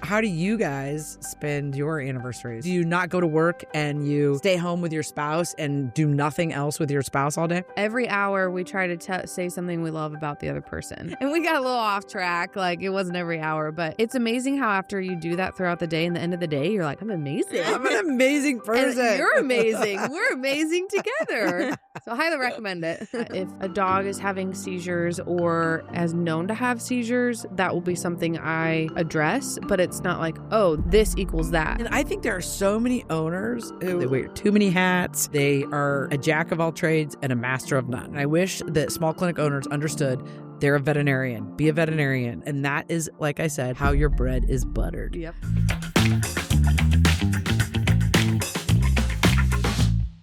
how do you guys spend your anniversaries? Do you not go to work and you stay home with your spouse and do nothing else with your spouse all day? Every hour we try to say something we love about the other person. And we got a little off track. Like, it wasn't every hour, but it's amazing how after you do that throughout the day, and the end of the day, you're like, I'm amazing. I'm an amazing person. And you're amazing. We're amazing together. So I highly recommend it. If a dog is having seizures or is known to have seizures, that will be something I address, but it's not like, oh, this equals that. And I think there are so many owners who they wear too many hats. They are a jack of all trades and a master of none. I wish that small clinic owners understood they're a veterinarian. Be a veterinarian. And that is, like I said, how your bread is buttered. Yep.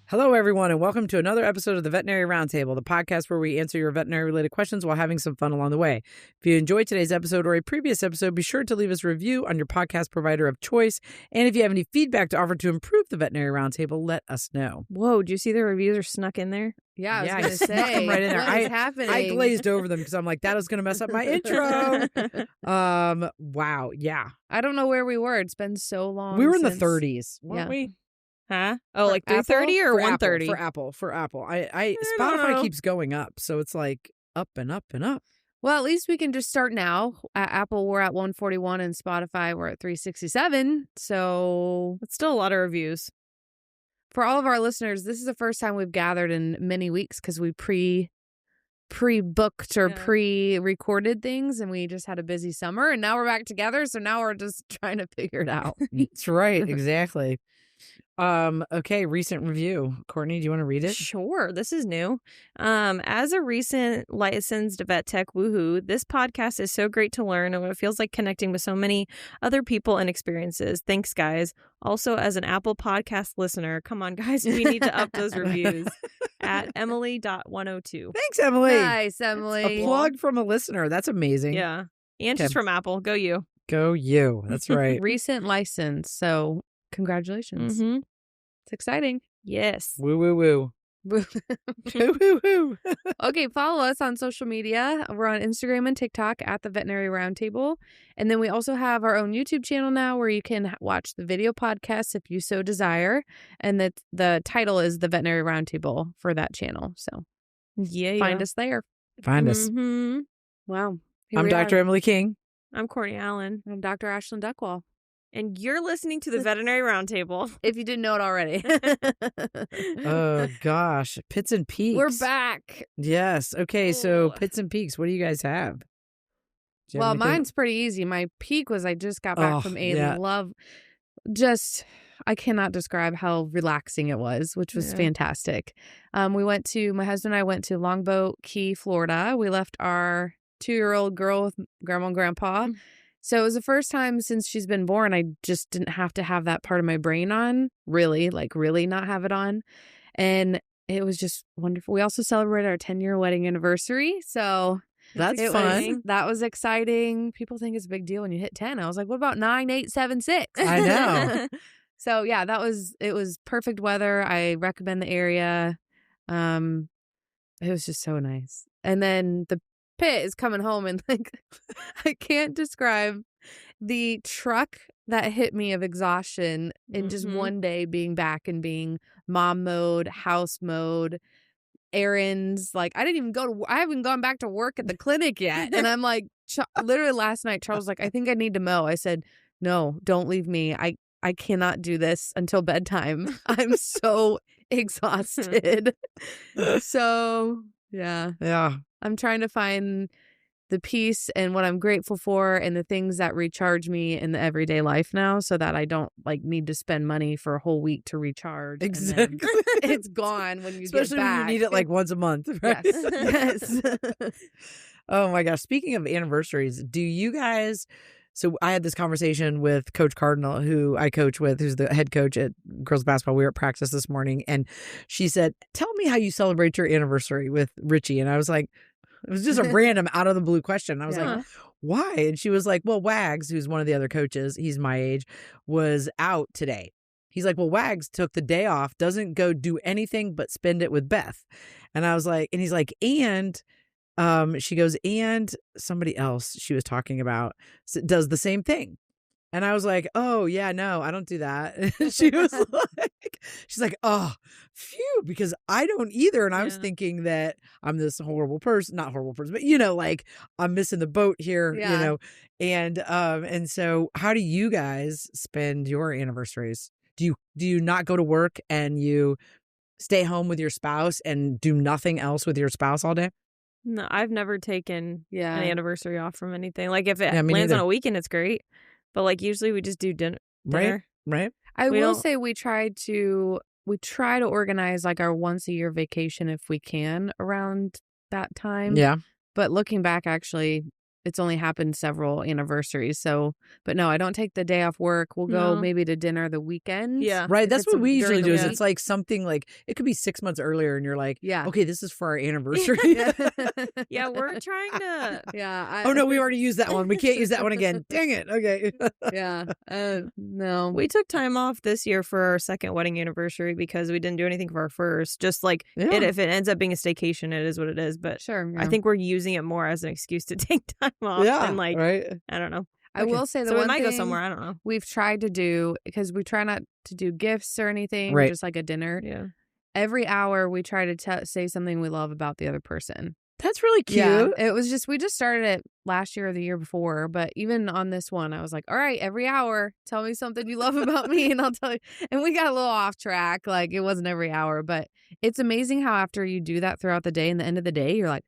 Hello, everyone, and welcome to another episode of the Veterinary Roundtable, the podcast where we answer your veterinary-related questions while having some fun along the way. If you enjoyed today's episode or a previous episode, be sure to leave us a review on your podcast provider of choice. And if you have any feedback to offer to improve the Veterinary Roundtable, let us know. Whoa, do you see the reviews are snuck in there? Yeah, I was I going to snuck them say, right in there. what is happening? I glazed over them because I'm like, that is going to mess up my intro. Wow, yeah. I don't know where we were. It's been so long. We were in the since- 30s, weren't Yeah. we? Huh? Oh, For like 330 or For 130? For Apple. I don't Spotify know. keeps going up, so it's like up and up and up. Well, at least we can just start now. At Apple, we're at 141, and Spotify, we're at 367. So It's still a lot of reviews. for all of our listeners, this is the first time we've gathered in many weeks because we pre-booked or Yeah. pre-recorded things, and we just had a busy summer, and now we're back together. So now we're just trying to figure it out. That's right, exactly. Okay, recent review. Courtney, do you want to read it? Sure, this is new. As a recent licensed vet tech woohoo, this podcast is so great to learn, and it feels like connecting with so many other people and experiences. Thanks, guys. Also, as an Apple Podcast listener, come on, guys, we need to up those reviews at Emily.102. Thanks, Emily. Nice, Emily. A plug from a listener. That's amazing. Yeah. And she's Okay. from Apple. Go you. Go you. That's right. Recent license. So congratulations. Mm-hmm. It's exciting. Yes. Woo, woo, woo. Woo, woo, woo. Okay, follow us on social media. We're on Instagram and TikTok at the Veterinary Roundtable. And then we also have our own YouTube channel now where you can watch the video podcasts if you so desire. And the title is the Veterinary Roundtable for that channel. So Yeah. find us there. Find us. Mm-hmm. Wow. Here I'm we Dr. are. Emily King. I'm Courtney Allen. I'm Dr. Ashlyn Duckwall. And you're listening to the Veterinary Roundtable. If you didn't know it already. Oh, gosh. Pits and Peaks. We're back. Yes. Okay, so Ugh. Pits and Peaks. What do you guys have? Do you have Well, anything? mine's pretty easy. My peak was I just got back Oh, from a yeah. I cannot describe how relaxing it was, which was Yeah. fantastic. My husband and I went to Longboat Key, Florida. We left our 2-year-old girl with grandma and grandpa. So it was the first time since she's been born, I just didn't have to have that part of my brain on, really not have it on. And it was just wonderful. We also celebrated our 10-year wedding anniversary. So That's it fun. that was exciting. People think it's a big deal when you hit 10. I was like, what about 9, 8, 7, 6? I know. So yeah, it was perfect weather. I recommend the area. It was just so nice. And then the pit is coming home, and like I can't describe the truck that hit me of exhaustion in just Mhm. one day being back and being mom mode, house mode, errands. Like I haven't gone back to work at the clinic yet. And I'm like, literally last night, Charles was like, I think I need to mow. I said, no, don't leave me. I cannot do this until bedtime. I'm so exhausted. So yeah, Yeah. I'm trying to find the peace and what I'm grateful for and the things that recharge me in the everyday life now so that I don't need to spend money for a whole week to recharge. and then Exactly. it's gone when you Especially get back. when you need it like once a month, right? Yes. Oh my gosh. Speaking of anniversaries, do you guys... So I had this conversation with Coach Cardinal, who I coach with, who's the head coach at girls basketball. We were at practice this morning, and she said, tell me how you celebrate your anniversary with Richie. And I was like, it was just a random out of the blue question. I was Yeah. like, why? And she was like, well, Wags, who's one of the other coaches, he's my age, was out today. He's like, well, Wags took the day off, doesn't go do anything but spend it with Beth. And I was like, and he's like, and she goes, and somebody else she was talking about does the same thing. And I was like, oh, yeah, no, I don't do that. And she was like, she's like, oh, phew, because I don't either. And I was thinking that I'm this horrible person, not horrible person, but, like I'm missing the boat here, And so how do you guys spend your anniversaries? Do you not go to work and you stay home with your spouse and do nothing else with your spouse all day? No, I've never taken an anniversary off from anything. Like if it me lands neither. on a weekend, it's great. But like usually we just do dinner. Right. I will say we try to organize like our once a year vacation if we can around that time. Yeah. But looking back, actually, it's only happened several anniversaries. So, but no, I don't take the day off work. We'll go maybe to dinner the weekend. Yeah. Right. That's what we usually do. Is week. it's like something like it could be 6 months earlier, and you're like, Yeah. okay, this is for our anniversary. Yeah, we're trying to. Yeah. Oh no, we already used that one. We can't use that one again. Dang it. Okay. Yeah. No. We took time off this year for our second wedding anniversary because we didn't do anything for our first. Just like if it ends up being a staycation, it is what it is. But Sure. Yeah. I think we're using it more as an excuse to take time off. Yeah. And like, right. I don't know. I will say so one we might thing go somewhere. I don't know. we've tried to do, because we try not to do gifts or anything, Right. just like a dinner. Yeah. Every hour we try to say something we love about the other person. That's really cute. Yeah, it was just, we just started it last year or the year before, but even on this one, I was like, all right, every hour, tell me something you love about me and I'll tell you. And we got a little off track. Like it wasn't every hour, but it's amazing how after you do that throughout the day and the end of the day, you're like,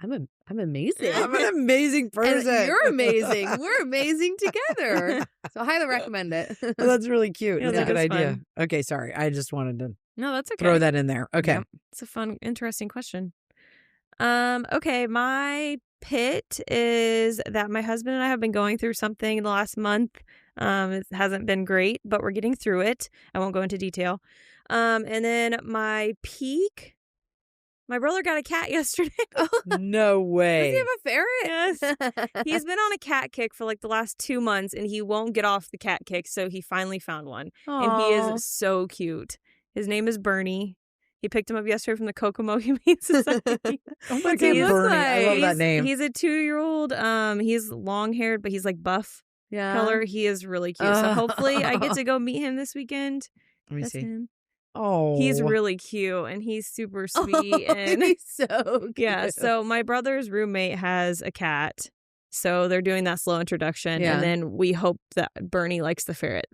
I'm amazing. I'm an amazing person. And you're amazing. We're amazing together. So I highly recommend it. Well, that's really cute. Yeah, That's a good it's idea. fun. Okay, sorry. I just wanted to No, that's okay. throw that in there. Okay. Yep. It's a fun, interesting question. Okay, my pit is that my husband and I have been going through something the last month. It hasn't been great, but we're getting through it. I won't go into detail. And then my peak, my brother got a cat yesterday. No way. Does he have a ferret? Yes. He's been on a cat kick for like the last 2 months and he won't get off the cat kick, so he finally found one. And he is so cute. His name is Bernie. He picked him up yesterday from the Kokomo Humane Society. Oh my What's he God, look Bernie. I love that name. He's a 2-year-old. He's long haired, but he's like buff color. He is really cute. So hopefully I get to go meet him this weekend. Let me That's see. him. Oh. He's really cute and he's super sweet. And He's so cute. yeah, so my brother's roommate has a cat. So they're doing that slow introduction. Yeah. And then we hope that Bernie likes the ferret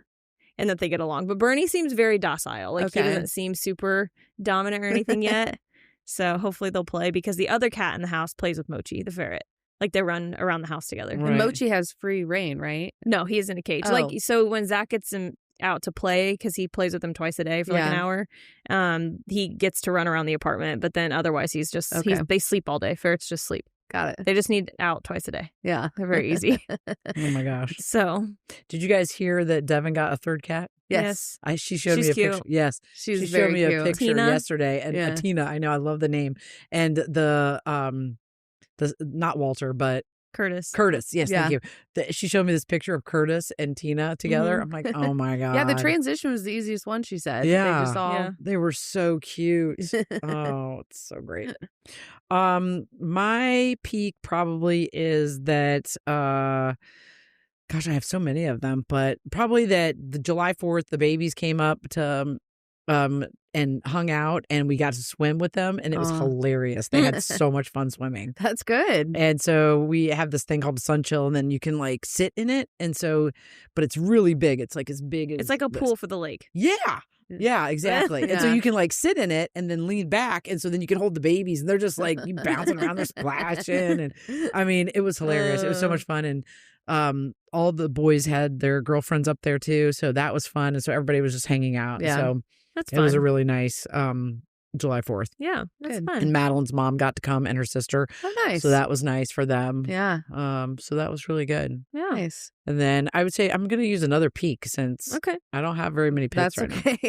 and that they get along. But Bernie seems very docile. Like he doesn't seem super dominant or anything yet. So hopefully they'll play because the other cat in the house plays with Mochi, the ferret. Like they run around the house together. Right. And Mochi has free reign, right? No, he is in a cage. Oh. Like so when Zach gets him out to play, because he plays with them twice a day for like an hour, he gets to run around the apartment. But then otherwise he's just they sleep all day. Ferrets just sleep. Got it. They just need out twice a day. Yeah. They're very easy. Oh my gosh. So Did you guys hear that Devin got a third cat? Yes. She showed She's me a cute. picture. Yes. She's She very showed me cute. a picture Tina? yesterday. And Tina, I know, I love the name. And the not Walter, but Curtis. Yes, Yeah. thank you. She showed me this picture of Curtis and Tina together. I'm like, oh my God. Yeah, the transition was the easiest one, she said. Yeah. They just all... They were so cute. Oh, it's so great. My peak probably is that gosh, I have so many of them, but probably that the July 4th, the babies came up to and hung out and we got to swim with them and it was hilarious. They had so much fun swimming. That's good. And so we have this thing called a sun chill and then you can like sit in it. And so, but it's really big. It's like as big as It's like a this. pool for the lake. Yeah. Yeah, exactly. And so Yeah. you can like sit in it and then lean back. And so then you can hold the babies and they're just like bouncing around, they're splashing. And I mean, it was hilarious. It was so much fun. And all the boys had their girlfriends up there too. So that was fun. And so everybody was just hanging out. Yeah. So That's it fun. was a really nice July 4th. Yeah, that's Good. fun. And Madeline's mom got to come and her sister. Oh, nice. So that was nice for them. Yeah. So that was really good. Yeah. Nice. And then I would say I'm going to use another peak since Okay. I don't have very many pets That's right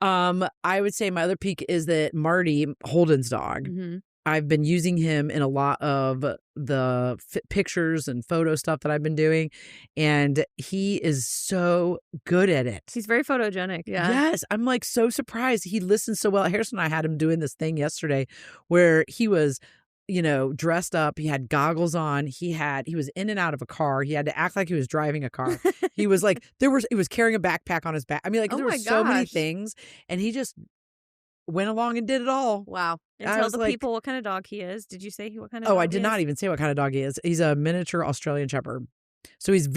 now. okay. I would say my other peak is that Marty, Holden's dog, Mm-hmm. I've been using him in a lot of the pictures and photo stuff that I've been doing. And he is so good at it. He's very photogenic. Yeah. Yes. I'm like so surprised. He listens so well. Harrison and I had him doing this thing yesterday where he was dressed up. He had goggles on. He was in and out of a car. He had to act like he was driving a car. He was like, he was carrying a backpack on his back. I mean, like, Oh there my were so many gosh. things, and he just went along and did it all. Wow. And I tell was the like- people what kind of dog he is. Did you say what kind of dog I did he not is? even say what kind of dog he is. He's a miniature Australian Shepherd. So he's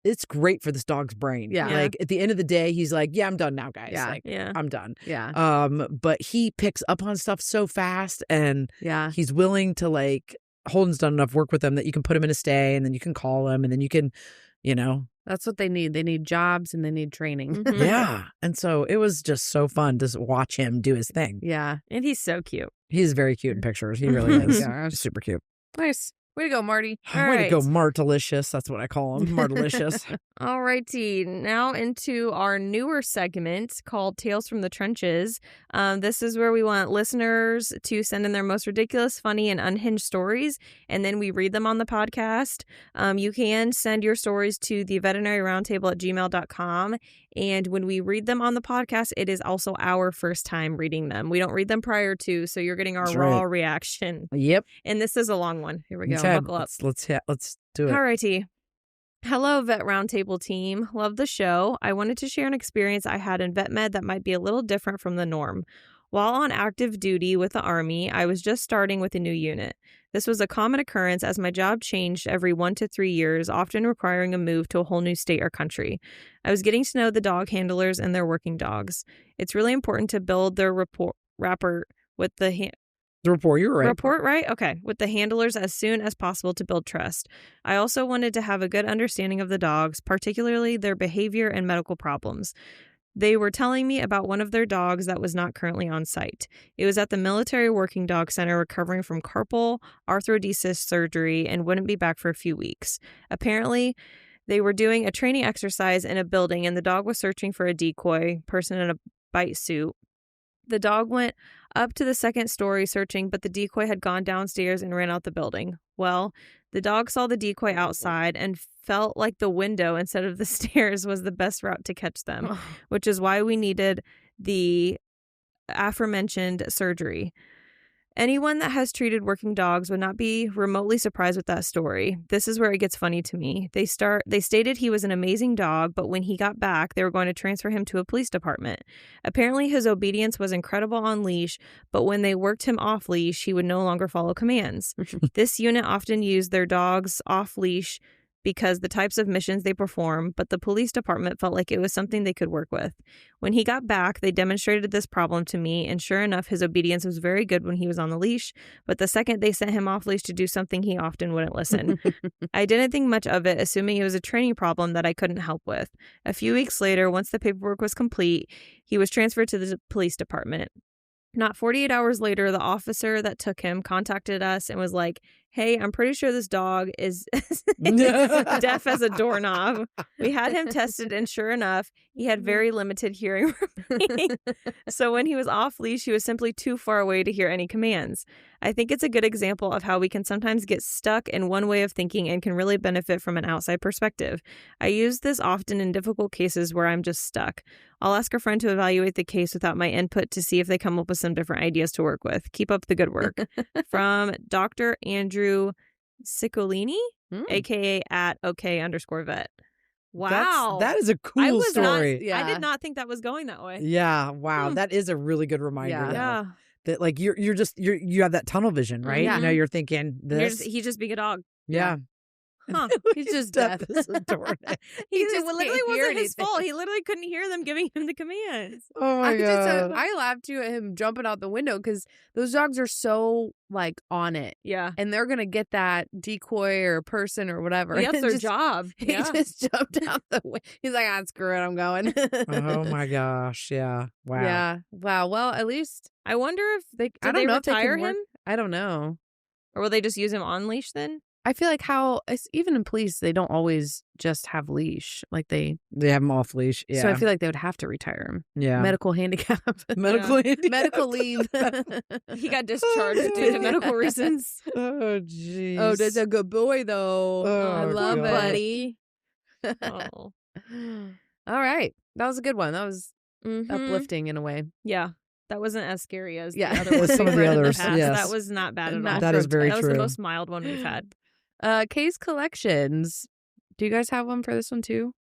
it's great for this dog's brain. Yeah. Like, at the end of the day, he's like, yeah, I'm done now, guys. Yeah. Like, Yeah. I'm done. Yeah. But he picks up on stuff so fast, and Yeah. he's willing to, like, Holden's done enough work with him that you can put him in a stay, and then you can call him, and then you can, That's what they need. They need jobs and they need training. Mhm. yeah. And so it was just so fun to watch him do his thing. Yeah. And he's so cute. He's very cute in pictures. He really is. Gosh. Super cute. Nice. Way to go, Marty. All Way to go, right. Martelicious. That's what I call him. Martelicious. All righty. Now into our newer segment called Tales from the Trenches. This is where we want listeners to send in their most ridiculous, funny, and unhinged stories, and then we read them on the podcast. You can send your stories to the Veterinary Roundtable at gmail.com. And when we read them on the podcast, it is also our first time reading them. We don't read them prior to, so you're getting our That's raw right. reaction. Yep. And this is a long one. Here we go. Okay, Buckle up. let's do it. All righty. Hello, Vet Roundtable team. Love the show. I wanted to share an experience I had in vet med that might be a little different from the norm. While on active duty with the Army, I was just starting with a new unit. This was a common occurrence as my job changed every 1 to 3 years, often requiring a move to a whole new state or country. I was getting to know the dog handlers and their working dogs. It's really important to build their rapport with the The report, you're right. Report, right? Okay. With the handlers as soon as possible to build trust. I also wanted to have a good understanding of the dogs, particularly their behavior and medical problems. They were telling me about one of their dogs that was not currently on site. It was at the Military Working Dog Center recovering from carpal arthrodesis surgery and wouldn't be back for a few weeks. Apparently, they were doing a training exercise in a building and the dog was searching for a decoy person in a bite suit. The dog went up to the second story searching, but the decoy had gone downstairs and ran out the building. Well, the dog saw the decoy outside and felt like the window instead of the stairs was the best route to catch them, which is why we needed the aforementioned surgery. Anyone that has treated working dogs would not be remotely surprised with that story. This is where it gets funny to me. They stated he was an amazing dog, but when he got back, they were going to transfer him to a police department. Apparently, his obedience was incredible on leash, but when they worked him off leash, he would no longer follow commands. This unit often used their dogs off leash because the types of missions they perform, but the police department felt like it was something they could work with. When he got back, they demonstrated this problem to me, and sure enough, his obedience was very good when he was on the leash, but the second they sent him off leash to do something, he often wouldn't listen. I didn't think much of it, assuming it was a training problem that I couldn't help with. A few weeks later, once the paperwork was complete, he was transferred to the police department. Not 48 hours later, the officer that took him contacted us and was like, hey, I'm pretty sure this dog is deaf as a doorknob. We had him tested, and sure enough, he had very limited hearing remains. So when he was off leash, he was simply too far away to hear any commands. I think it's a good example of how we can sometimes get stuck in one way of thinking and can really benefit from an outside perspective. I use this often in difficult cases where I'm just stuck. I'll ask a friend to evaluate the case without my input to see if they come up with some different ideas to work with. Keep up the good work. From Dr. Andrew Ciccolini, a.k.a. at OK_vet. Wow. That is a cool story. I did not think that was going that way. Yeah. Wow. That is a really good reminder. Yeah. though, Yeah. That like you have that tunnel vision, right? Yeah. You know, you're thinking this. He's just being a dog. yeah. Huh. He's just deaf. as a doorknob. He just literally can't hear wasn't his anything. fault. He literally couldn't hear them giving him the commands. Oh my god. I laughed too at him jumping out the window because those dogs are so like on it, Yeah. and they're gonna get that decoy or person or whatever. That's and their just- job. He Yeah. just jumped out the window. He's like, screw it, I'm going. Oh my gosh. Yeah. Wow. Yeah. Wow. Well, at least I wonder if they. did I don't they know if they retire can work- him, I don't know. or will they just use him on leash then? I feel like even in police, they don't always just have leash. Like they. They have him off leash. Yeah. So I feel like they would have to retire him. yeah. Medical handicap. Medical handicap. Medical leave. He got discharged due to medical reasons. Oh jeez. Oh, that's a good boy though. Oh, I love God. it. buddy. Oh. All right. That was a good one. That was Mhm. uplifting in a way. Yeah. That wasn't as scary as Yeah. the other ones Some of we've the read in others, past. yes. That was not bad at Not all. That is very That was the true. most mild one we've had. Case collections. Do you guys have one for this one too?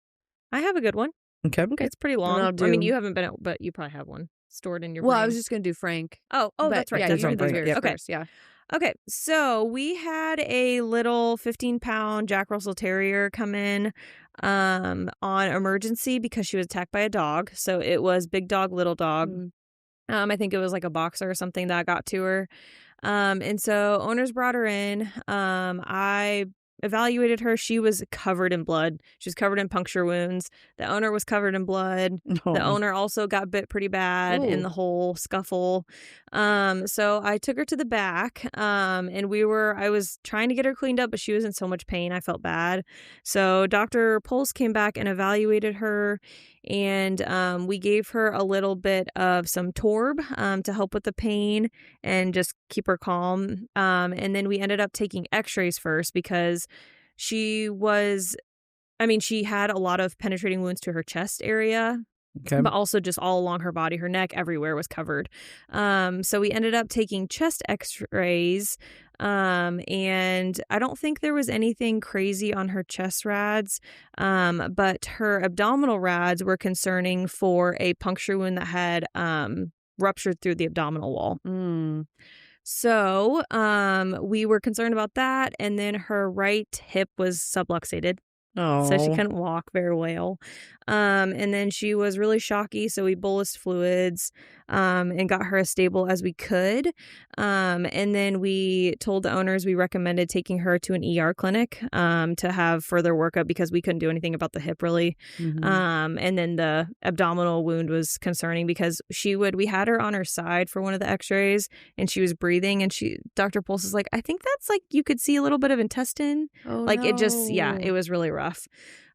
I have a good one. Okay. It's pretty I'll long. I mean, do- you haven't been, but you probably have one stored in your Well, brain. I was just gonna do Frank. Oh, But that's right. Yeah, That's you right, can do Frank. yours Okay. first. Yeah. Okay, so we had a little 15-pound Jack Russell Terrier come in on emergency because she was attacked by a dog. So it was big dog, little dog. I think it was like a boxer or something that got to her. And so owners brought her in. I evaluated her. She was covered in blood. She was covered in puncture wounds. The owner was covered in blood. Oh. The owner also got bit pretty bad in Ooh. the whole scuffle. So I took her to the back, and I was trying to get her cleaned up, but she was in so much pain. I felt bad. So Dr. Pulse came back and evaluated her, and we gave her a little bit of some Torb to help with the pain and just keep her calm. And then we ended up taking x-rays first because she had a lot of penetrating wounds to her chest area, Okay. but also just all along her body, her neck, everywhere was covered. So we ended up taking chest x-rays. And I don't think there was anything crazy on her chest rads, but her abdominal rads were concerning for a puncture wound that had ruptured through the abdominal wall. So we were concerned about that. And then her right hip was subluxated. Oh. So she couldn't walk very well. And then she was really shocky. So we bolused fluids and got her as stable as we could. And then we told the owners we recommended taking her to an ER clinic to have further workup because we couldn't do anything about the hip really. And then the abdominal wound was concerning because we had her on her side for one of the x-rays and she was breathing and Dr. Pulse is like, I think that's like you could see a little bit of intestine. It was really rough.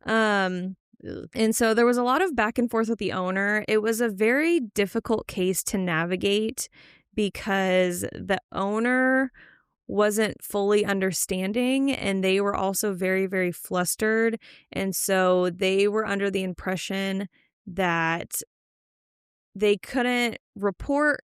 And so there was a lot of back and forth with the owner. It was a very difficult case to navigate because the owner wasn't fully understanding and they were also very, very flustered. And so they were under the impression that they couldn't report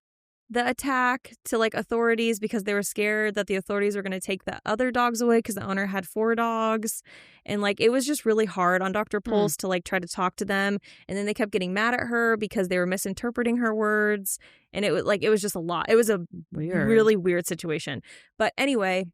the attack to like authorities because they were scared that the authorities were going to take the other dogs away because the owner had 4 dogs. And like it was just really hard on Dr. Pulse to like try to talk to them. And then they kept getting mad at her because they were misinterpreting her words. And it was just a lot. It was a really weird situation. But anyway,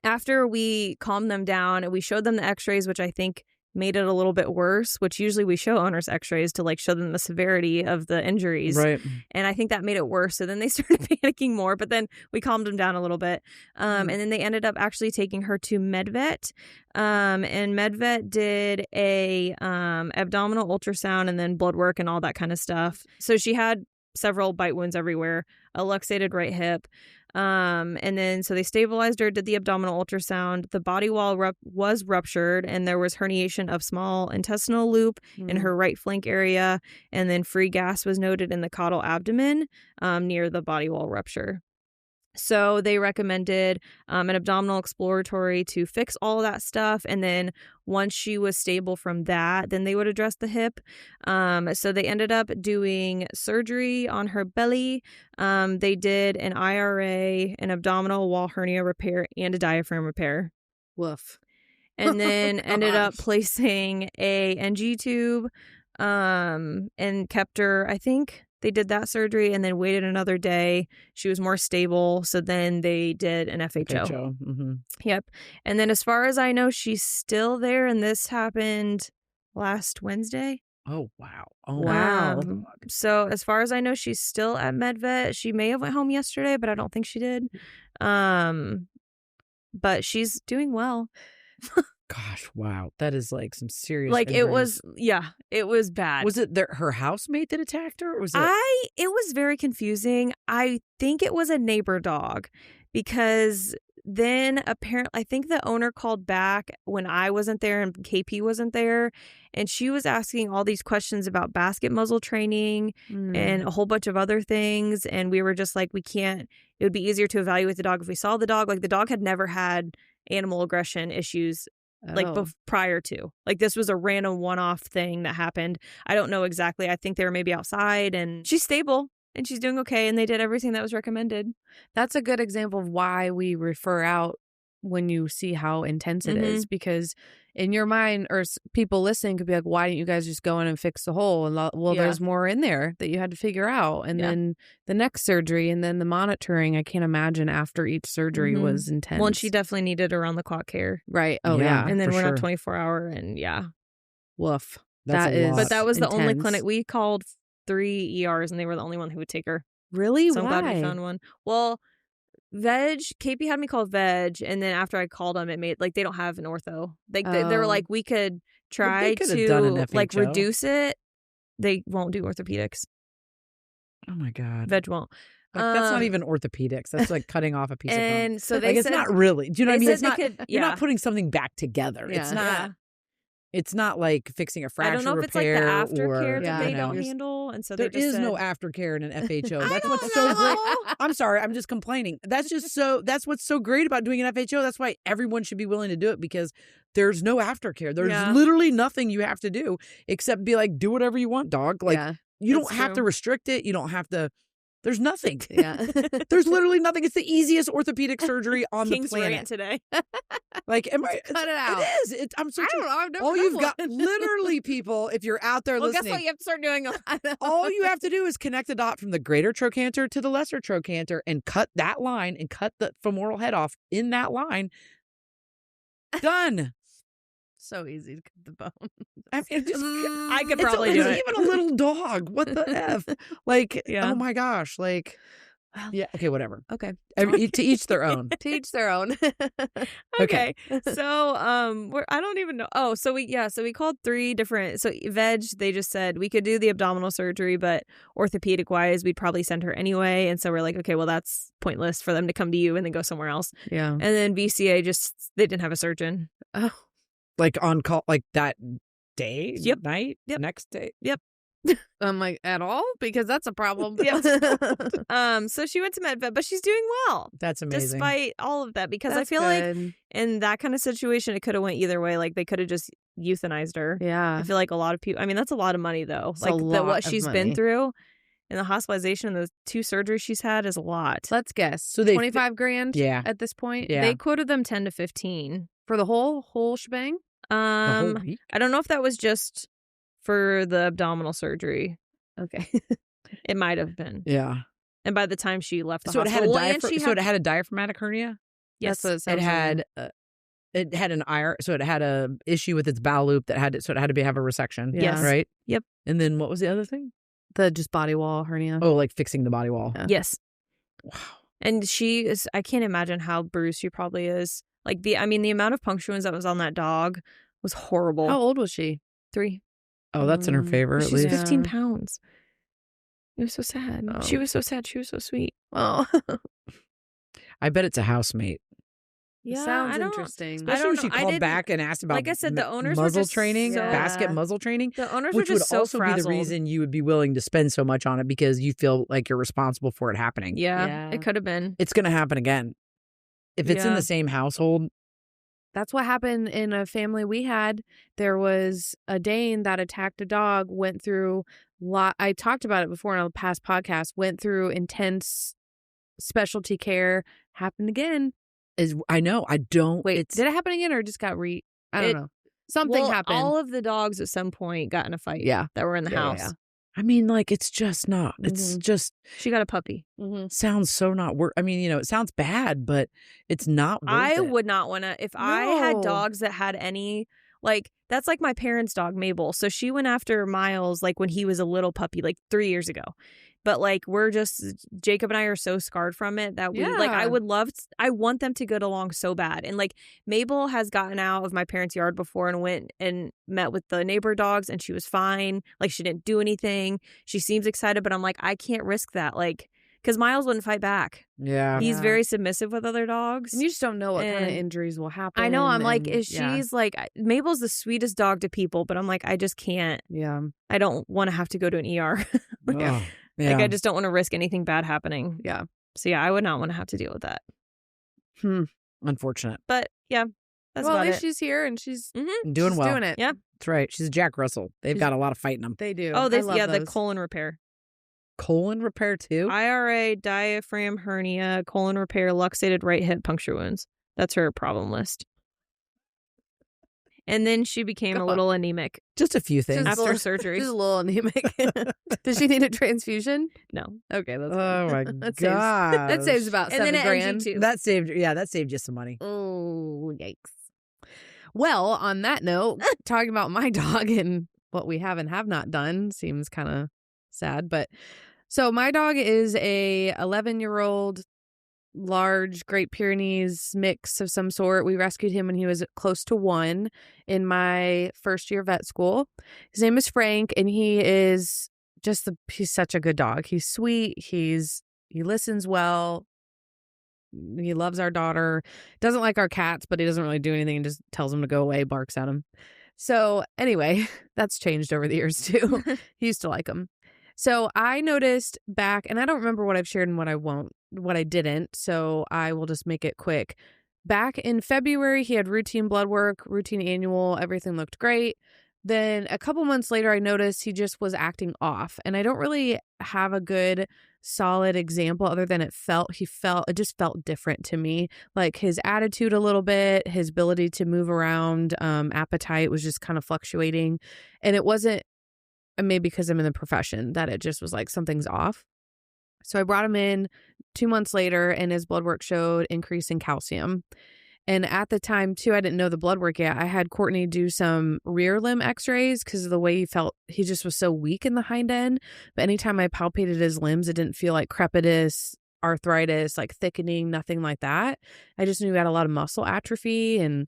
after we calmed them down and we showed them the x-rays, which I think made it a little bit worse, which usually we show owners x-rays to like show them the severity of the injuries. Right. And I think that made it worse. So then they started panicking more, but then we calmed them down a little bit. And then they ended up actually taking her to MedVet. And MedVet did a abdominal ultrasound and then blood work and all that kind of stuff. So she had several bite wounds everywhere, a luxated right hip. And then so they stabilized her, did the abdominal ultrasound. The body wall was ruptured and there was herniation of small intestinal loop in her right flank area. And then free gas was noted in the caudal abdomen near the body wall rupture. So they recommended an abdominal exploratory to fix all of that stuff. And then once she was stable from that, then they would address the hip. So they ended up doing surgery on her belly. They did an IRA, an abdominal wall hernia repair, and a diaphragm repair. Woof. And then ended up placing a NG tube and kept her, I think they did that surgery and then waited another day. She was more stable. So then they did an FHO. Yep. And then as far as I know, she's still there. And this happened last Wednesday. Oh, wow. Wow. So as far as I know, she's still at MedVet. She may have went home yesterday, but I don't think she did. But she's doing well. Gosh, wow. That is like some serious like injuries. it was bad. Was it her housemate that attacked her? Or was it? It was very confusing. I think it was a neighbor dog because then apparently I think the owner called back when I wasn't there and KP wasn't there. And she was asking all these questions about basket muzzle training and a whole bunch of other things. And we were just like, it would be easier to evaluate the dog if we saw the dog. Like the dog had never had animal aggression issues prior to. Like this was a random one-off thing that happened. I don't know exactly. I think they were maybe outside and she's stable. and she's doing okay, and they did everything that was recommended. That's a good example of why we refer out when you see how intense it is, because in your mind, or people listening could be like, why didn't you guys just go in and fix the hole? And well, there's more in there that you had to figure out. And then the next surgery, and then the monitoring, I can't imagine after each surgery was intense. Well, and she definitely needed around-the-clock care. Right. Oh, yeah. And then we're sure. not 24-hour, and woof. That's a lot. But that was the only intense. clinic. We called 3 ERs, and they were the only one who would take her. Really? So I'm glad we Why? found one. Well, KP had me call Veg, and then after I called them, it made like they don't have an ortho. They were like, we could try could have done an to like FHO. reduce it. They won't do orthopedics. Oh my God. Veg won't. Like, that's not even orthopedics. That's like cutting off a piece of bone. And so they Like, said, it's not really. Do you know what I they mean? It's said not. they could- You're yeah. not putting something back together. It's Yeah. not. Yeah. It's not like fixing a fracture I don't know if it's like repair the aftercare or, that they you know, don't handle, and so there they just is said, no aftercare in an FHO. I That's don't what's so know. great. I'm sorry, I'm just complaining. That's what's so great about doing an FHO. That's why everyone should be willing to do it, because there's no aftercare. There's Yeah. literally nothing you have to do except be like, do whatever you want, dog. Like you don't That's have to true. restrict it. You don't have to. There's nothing. Yeah. There's literally nothing. It's the easiest orthopedic surgery on King's the planet. rant today. Like, am I? Cut it out. It is. I'm so. I don't know. I've never All done you've got, one. literally, people. If you're out there Well, listening, guess what? You have to start doing. all you have to do is connect the dot from the greater trochanter to the lesser trochanter and cut that line and cut the femoral head off in that line. Done. So easy to cut the bone. I mean, I could probably do it. Even a little dog. What the F? Like, Yeah. oh my gosh. Like, yeah. Okay, whatever. Okay. To each their own. To each their own. Okay. So I don't even know. Oh, so we called 3 different. So Veg, they just said we could do the abdominal surgery, but orthopedic wise, we'd probably send her anyway. And so we're like, okay, well, that's pointless for them to come to you and then go somewhere else. Yeah. And then VCA they didn't have a surgeon. Oh. Like on call, like that day, Yep. night, Yep. next day. I'm like, at all? Because that's a problem. So she went to MedVet, but she's doing well. That's amazing. Despite all of that, because I That's feel like good. in that kind of situation, it could have went either way. Like they could have just euthanized her. Yeah. I feel like a lot of people. I mean, that's a lot of money though. It's like a lot what of she's money. been through, and the hospitalization, and the 2 surgeries she's had is a lot. Let's guess. So they 25 grand Yeah. at this point? Yeah. They quoted them 10 to 15. For the whole shebang? The whole Um, week? I don't know if that was just for the abdominal surgery. Okay. It might have been. Yeah. And by the time she left the So it had hospital, a and she so it had a diaphragmatic hernia. yes, That's what it It sounds had it had an so it had a issue with its bowel loop that had it had to have a resection. Yes. Right. Yep. And then what was the other thing? the just body wall hernia. Oh, like fixing the body wall. Yeah. yes. Wow. And she is. I can't imagine how bruised she probably is. Like the amount of puncture wounds that was on that dog was horrible. How old was she? 3. Oh, that's in her favor at She's least. 15 pounds. It was so sad. Oh. She was so sad. She was so sweet. Oh. I bet it's a housemate. Sounds I don't- interesting. Especially don't when she know. I called didn't- back and asked about like I said, the owners were muzzle just training, so- basket muzzle training, The owners were which would just so also be the frazzled. reason you would be willing to spend so much on it, because you feel like you're responsible for it happening. Yeah, Yeah. it could have been. It's going to happen again. If it's in Yeah. the same household, That's what happened in a family we had. There was a Dane that attacked a dog, went through I talked about it before in a past podcast, went through intense specialty care, happened again. I know. I don't. Wait, did it happen again or just got I don't know. Something Well, happened. All of the dogs at some point got in a fight. Yeah. that were in the Yeah, house. yeah. I mean, like, it's just not. It's Mhm. just She got a puppy. Mm-hmm. sounds so not worth. I mean, it sounds bad, but it's not worth I it. would not want to. If I had No. dogs that had any, like, that's like my parents' dog, Mabel. So she went after Miles, like, when he was a little puppy, like 3 years ago. But, like, Jacob and I are so scarred from it that I Yeah. would love, I want them to get along so bad. And, like, Mabel has gotten out of my parents' yard before and went and met with the neighbor dogs, and she was fine. Like, she didn't do anything. She seems excited, but I'm like, I can't risk that. Like, because Miles wouldn't fight back. Yeah. He's Yeah. very submissive with other dogs. And you just don't know what kind of And injuries will happen. I know. I'm like, and- she's like, Mabel's the sweetest dog to people, but I'm like, I just can't. yeah. I don't want to have to go to an ER. Oh, yeah. Like, I just don't want to risk anything bad happening. Yeah. So yeah, I would not want to have to deal with that. Unfortunate. But yeah, that's Well, at about least it. she's here and she's Doing she's well. doing it. Yeah. That's right. She's a Jack Russell. They've She's- got a lot of fight in them. They do. Oh, I love the those. colon repair. colon repair too? IRA, diaphragm hernia, colon repair, luxated right hip, puncture wounds. That's her problem list. And then she became a little anemic. Just a few things. After surgery. She's a little anemic. Does she need a transfusion? No. Okay, that's Oh my that god. That saves about And then $7,000. too. That saved you some money. Oh, yikes. Well, on that note, talking about my dog and what we have and have not done seems kind of sad. But so my dog is a 11-year-old large Great Pyrenees mix of some sort. We rescued him when he was close to 1 in my first year of vet school. His name is Frank, and he is he's such a good dog. He's sweet. He listens well. He loves our daughter. Doesn't like our cats, but he doesn't really do anything and just tells them to go away, barks at them. So anyway, that's changed over the years too. He used to like them. So I noticed back, and I don't remember what I've shared and what I didn't, so I will just make it quick. Back in February, he had routine blood work, routine annual, everything looked great. Then a couple months later, I noticed he just was acting off, and I don't really have a good solid example other than it just felt different to me. Like his attitude a little bit, his ability to move around, appetite was just kind of fluctuating, and it wasn't maybe because I'm in the profession that it just was like something's off. So I brought him in 2 months later, and his blood work showed increase in calcium. And at the time, too, I didn't know the blood work yet. I had Courtney do some rear limb x-rays because of the way he felt. He just was so weak in the hind end. But anytime I palpated his limbs, it didn't feel like crepitus, arthritis, like thickening, nothing like that. I just knew he had a lot of muscle atrophy, and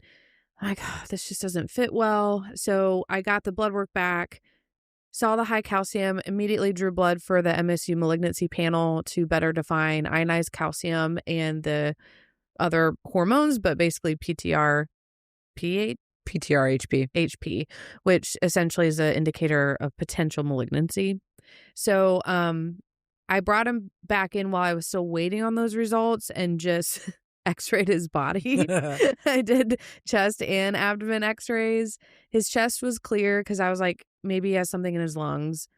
I'm like, oh, this just doesn't fit well. So I got the blood work back, saw the high calcium, immediately drew blood for the MSU malignancy panel to better define ionized calcium and the other hormones, but basically HP, which essentially is an indicator of potential malignancy. So I brought him back in while I was still waiting on those results and just x-rayed his body. I did chest and abdomen x-rays. His chest was clear because I was like, maybe he has something in his lungs.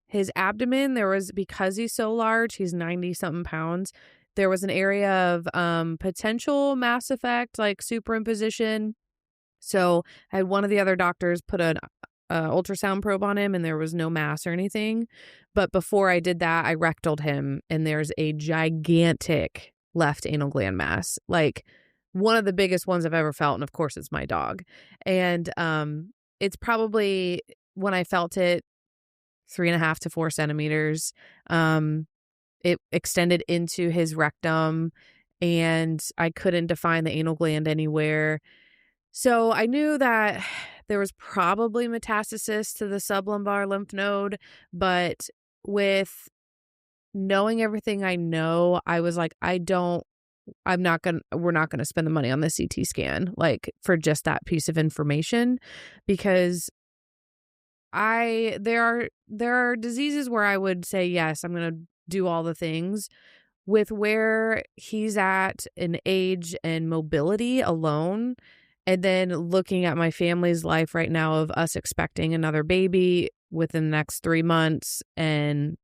His abdomen, because he's so large, he's 90-something pounds, there was an area of potential mass effect, like superimposition. So I had one of the other doctors put an ultrasound probe on him, and there was no mass or anything. But before I did that, I rectaled him, and there's a gigantic left anal gland mass, like one of the biggest ones I've ever felt. And of course, it's my dog. And it's probably, when I felt it, 3.5 to 4 centimeters. It extended into his rectum, and I couldn't define the anal gland anywhere. So I knew that there was probably metastasis to the sublumbar lymph node, but with knowing everything I know, I was like, we're not going to spend the money on the CT scan, like for just that piece of information, because there are diseases where I would say, yes, I'm going to do all the things. With where he's at in age and mobility alone, and then looking at my family's life right now of us expecting another baby within the next 3 months, and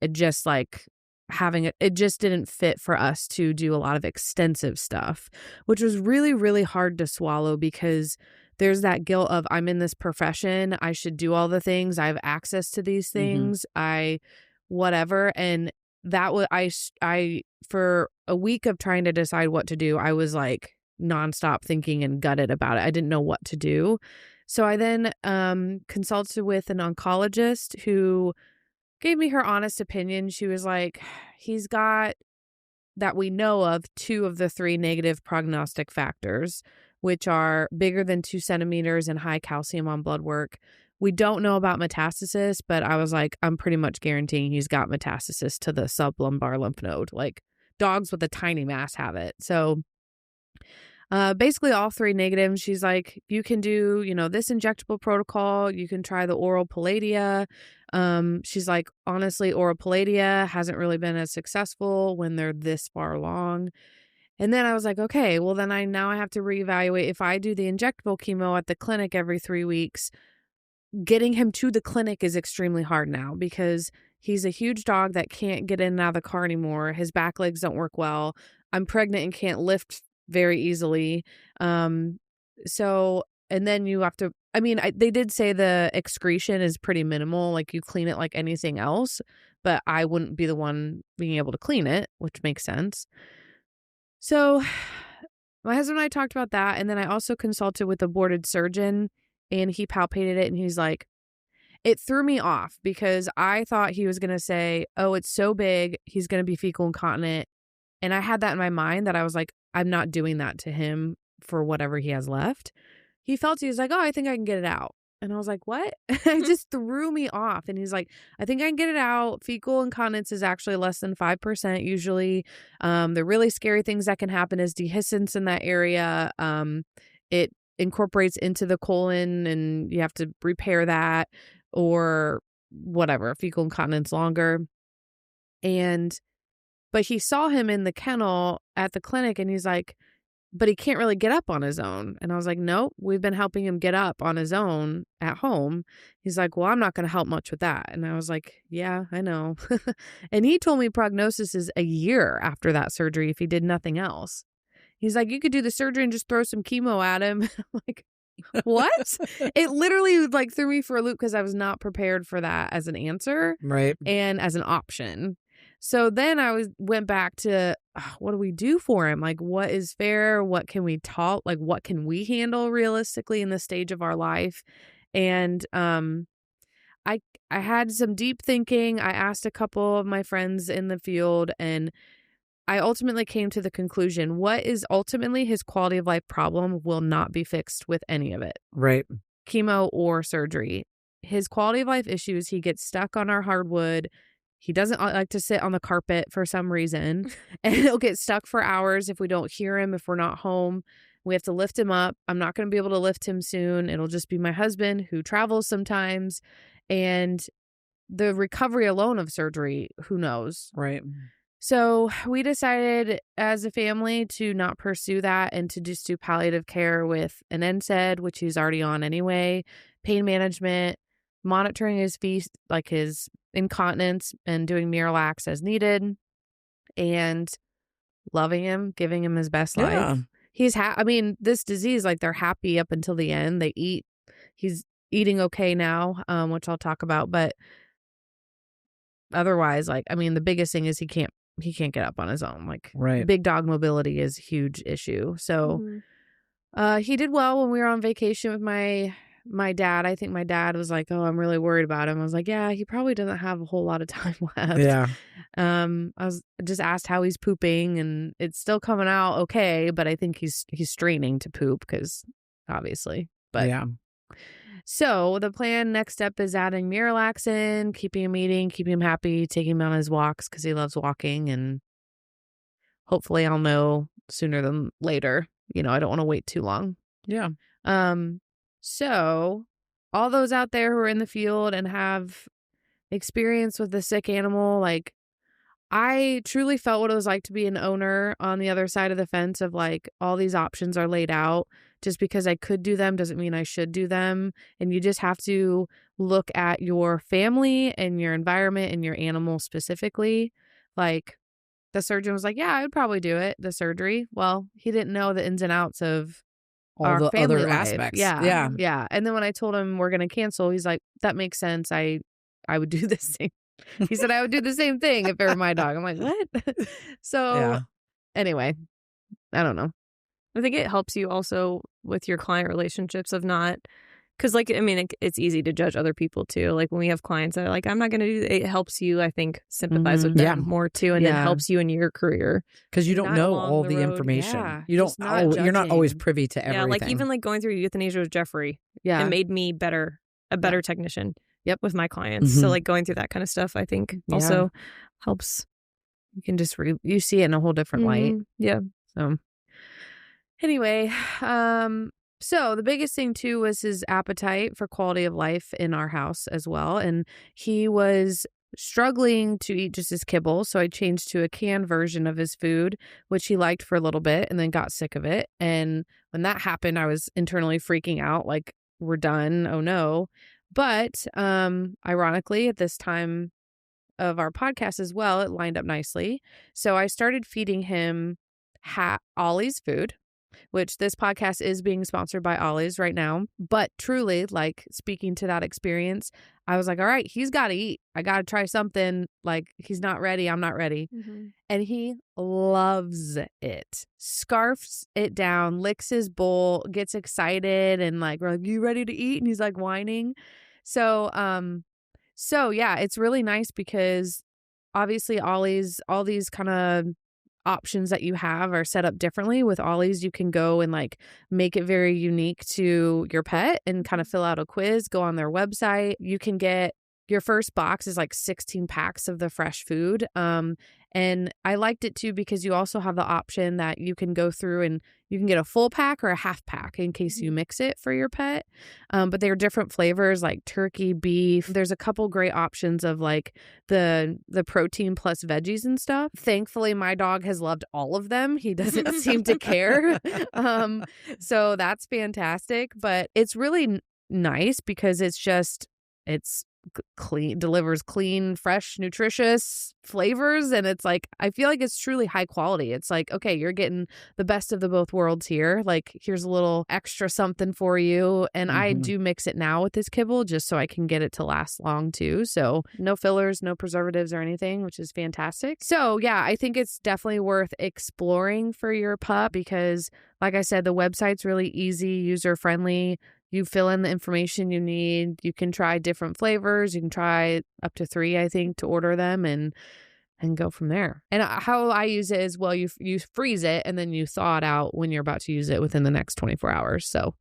it just like it just didn't fit for us to do a lot of extensive stuff, which was really, really hard to swallow, because there's that guilt of, I'm in this profession, I should do all the things, I have access to these things, whatever. And that was, I for a week of trying to decide what to do, I was like nonstop thinking and gutted about it. I didn't know what to do. So I then consulted with an oncologist who gave me her honest opinion. She was like, he's got, that we know of, 2 of the 3 negative prognostic factors, which are bigger than 2 centimeters and high calcium on blood work. We don't know about metastasis, but I was like, I'm pretty much guaranteeing he's got metastasis to the sublumbar lymph node. Like dogs with a tiny mass have it. So basically all 3 negatives. She's like, you can do, this injectable protocol. You can try the oral Palladia. She's like, honestly, oral Palladia hasn't really been as successful when they're this far along. And then I was like, okay, well then I have to reevaluate. If I do the injectable chemo at the clinic every 3 weeks, getting him to the clinic is extremely hard now, because He's a huge dog that can't get in and out of the car anymore. His back legs don't work well. I'm pregnant and can't lift very easily. So, and then you have to, I mean, they did say the excretion is pretty minimal. Like you clean it like anything else, but I wouldn't be the one being able to clean it, which makes sense. So my husband and I talked about that. And then I also consulted with a boarded surgeon, and he palpated it, and he's like, it threw me off because I thought he was going to say, oh, it's so big, he's going to be fecal incontinent. And I had that in my mind that I was like, I'm not doing that to him for whatever he has left. He was like, oh, I think I can get it out. And I was like, what? It just threw me off. And he's like, I think I can get it out. Fecal incontinence is actually less than 5% usually. The really scary things that can happen is dehiscence in that area. It incorporates into the colon and you have to repair that or whatever, fecal incontinence longer. But he saw him in the kennel at the clinic, and he's like, but he can't really get up on his own. And I was like, nope, we've been helping him get up on his own at home. He's like, well, I'm not going to help much with that. And I was like, yeah, I know. And he told me prognosis is a year after that surgery if he did nothing else. He's like, you could do the surgery and just throw some chemo at him. I'm like, what? It literally like threw me for a loop because I was not prepared for that as an answer. Right. And as an option. So then I went back to what do we do for him? Like, what is fair? What can we talk? Like, what can we handle realistically in this stage of our life? And I had some deep thinking. I asked a couple of my friends in the field, and I ultimately came to the conclusion: what is ultimately his quality of life problem will not be fixed with any of it. Right. Chemo or surgery. His quality of life issues, he gets stuck on our hardwood. He doesn't like to sit on the carpet for some reason, and he'll get stuck for hours if we don't hear him, if we're not home. We have to lift him up. I'm not going to be able to lift him soon. It'll just be my husband who travels sometimes. And the recovery alone of surgery, who knows? Right. So we decided as a family to not pursue that and to just do palliative care with an NSAID, which he's already on anyway, pain management, monitoring his feet, like his incontinence, and doing Miralax as needed, and loving him, giving him his best life. He's I mean, this disease, like, they're happy up until the end. They eat. He's eating okay now, which I'll talk about, but otherwise, like, I mean, the biggest thing is he can't get up on his own. Like, right. Big dog mobility is a huge issue. So he did well when we were on vacation with my dad. I think my dad was like, oh, I'm really worried about him. I was like, yeah, he probably doesn't have a whole lot of time left. Yeah. I was just asked how he's pooping, and it's still coming out okay, but I think he's straining to poop because obviously. But yeah. So the plan next step is adding Miralax in, keeping him eating, keeping him happy, taking him on his walks because he loves walking, and hopefully I'll know sooner than later. You know, I don't want to wait too long. Yeah. So all those out there who are in the field and have experience with the sick animal, like, I truly felt what it was like to be an owner on the other side of the fence of, like, all these options are laid out. Just because I could do them doesn't mean I should do them. And you just have to look at your family and your environment and your animal specifically. Like, the surgeon was like, yeah, I would probably do it, the surgery. Well, he didn't know the ins and outs of all our the family other life. aspects. Yeah. And then when I told him we're going to cancel, he's like, that makes sense. I would do the same. He said I would do the same thing if it were my dog. I'm like, what? So anyway, I don't know. I think it helps you also with your client relationships of not, because, like, I mean, it's easy to judge other people too. Like, when we have clients that are like, I'm not going to do it, helps you, I think, sympathize with them more too, and then helps you in your career. Because you don't know all the information. Yeah, you don't. You're not always privy to everything. Yeah, like even like going through euthanasia with Jeffrey. Yeah, it made me a better technician. Yep, with my clients. So like going through that kind of stuff, I think also helps. You can just you see it in a whole different light. Yeah. So anyway, so the biggest thing too was his appetite for quality of life in our house as well. And he was struggling to eat just his kibble. So I changed to a canned version of his food, which he liked for a little bit and then got sick of it. And when that happened, I was internally freaking out, like, we're done. Oh no. But ironically, at this time of our podcast as well, it lined up nicely. So I started feeding him Ollie's food, which this podcast is being sponsored by Ollie's right now. But truly, like, speaking to that experience, I was like, all right, he's got to eat. I got to try something. Like, he's not ready. I'm not ready. Mm-hmm. And he loves it. Scarfs it down, licks his bowl, gets excited, and like, we're like, you ready to eat? And he's like whining. So yeah, it's really nice because obviously all these kind of options that you have are set up differently. With Ollie's, you can go and like make it very unique to your pet and kind of fill out a quiz, go on their website. You can get your first box is like 16 packs of the fresh food. And I liked it too because you also have the option that you can go through and you can get a full pack or a half pack in case you mix it for your pet. But they're different flavors like turkey, beef. There's a couple great options of like the protein plus veggies and stuff. Thankfully, my dog has loved all of them. He doesn't seem to care. So that's fantastic. But it's really nice because it's clean, delivers clean, fresh, nutritious flavors, and it's like I feel like it's truly high quality. It's like, okay, you're getting the best of the both worlds here. Like, here's a little extra something for you. And I do mix it now with this kibble just so I can get it to last long too. So no fillers, no preservatives or anything, which is fantastic. So yeah, I think it's definitely worth exploring for your pup because, like I said, the website's really easy, user friendly. You fill in the information you need. You can try different flavors. You can try up to 3, I think, to order them and go from there. And how I use it is, well, you freeze it and then you thaw it out when you're about to use it within the next 24 hours. So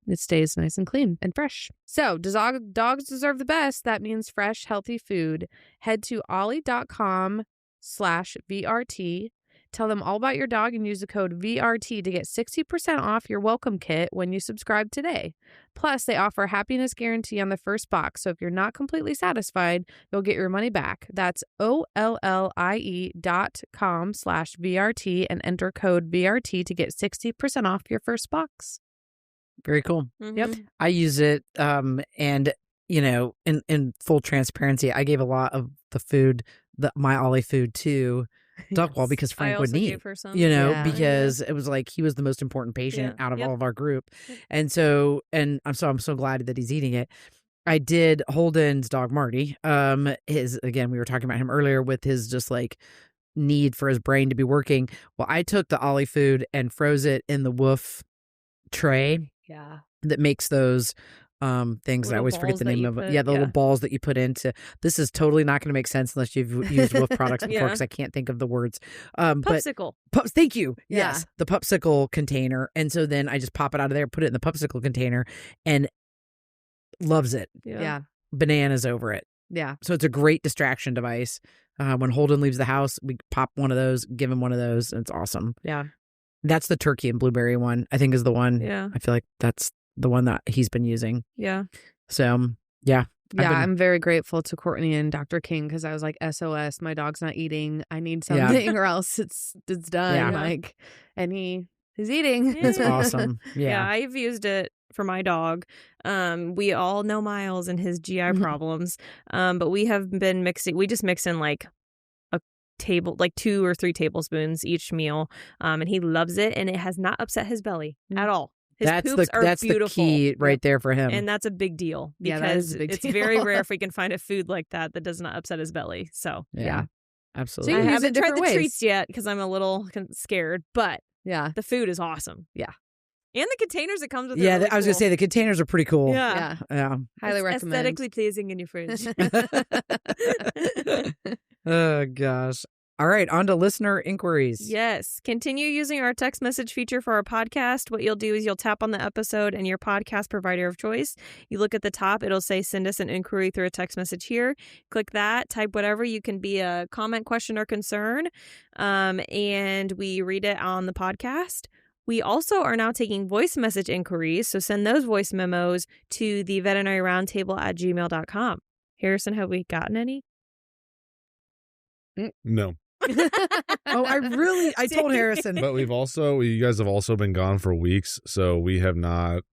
it stays nice and clean and fresh. So dogs deserve the best. That means fresh, healthy food. Head to ollie.com/VRT. Tell them all about your dog and use the code VRT to get 60% off your welcome kit when you subscribe today. Plus, they offer a happiness guarantee on the first box, so if you're not completely satisfied, you'll get your money back. That's OLLIE.com/VRT and enter code VRT to get 60% off your first box. Very cool. Mm-hmm. Yep. I use it. And, you know, in full transparency, I gave a lot of the food, my Ollie food to Duckwall because Frank wouldn't eat, because it was like he was the most important patient out of all of our group. And so, I'm so glad that he's eating it. I did Holden's dog Marty. Again, we were talking about him earlier with his just like need for his brain to be working. Well, I took the Ollie food and froze it in the Woof tray. Yeah. That makes those things little I always forget the name of it. Yeah, the little balls that you put into. This is totally not going to make sense unless you've used Woof products before because I can't think of the words. Popsicle. Thank you. Yeah. Yes, the Popsicle container. And so then I just pop it out of there, put it in the Popsicle container, and loves it. Yeah. Bananas over it. Yeah. So it's a great distraction device. When Holden leaves the house, we pop one of those, give him one of those, and it's awesome. Yeah. That's the turkey and blueberry one, I think, is the one. Yeah. I feel like that's the one that he's been using. Yeah. So, yeah. I'm very grateful to Courtney and Dr. King because I was like, SOS, my dog's not eating. I need something or else it's done. Yeah. Like, and he's eating. It's awesome. Yeah. I've used it for my dog. We all know Miles and his GI problems. But we have been we just mix in like a table, like 2 or 3 tablespoons each meal. And he loves it. And it has not upset his belly at all. His poops are beautiful. The key right there for him. And that's a big deal because it's very rare if we can find a food like that does not upset his belly. So, yeah. Absolutely. So I haven't tried the treats yet because I'm a little scared, but the food is awesome. Yeah. And the containers it comes with. Yeah, I was going to say the containers are pretty cool. Yeah. Highly recommend. Aesthetically pleasing in your fridge. Oh, gosh. All right, on to listener inquiries. Yes. Continue using our text message feature for our podcast. What you'll do is you'll tap on the episode and your podcast provider of choice. You look at the top, it'll say send us an inquiry through a text message here. Click that, type whatever. You can be a comment, question, or concern, and we read it on the podcast. We also are now taking voice message inquiries, so send those voice memos to the veterinaryroundtable@gmail.com. Harrison, have we gotten any? No. I told Harrison. But you guys have also been gone for weeks, so we haven't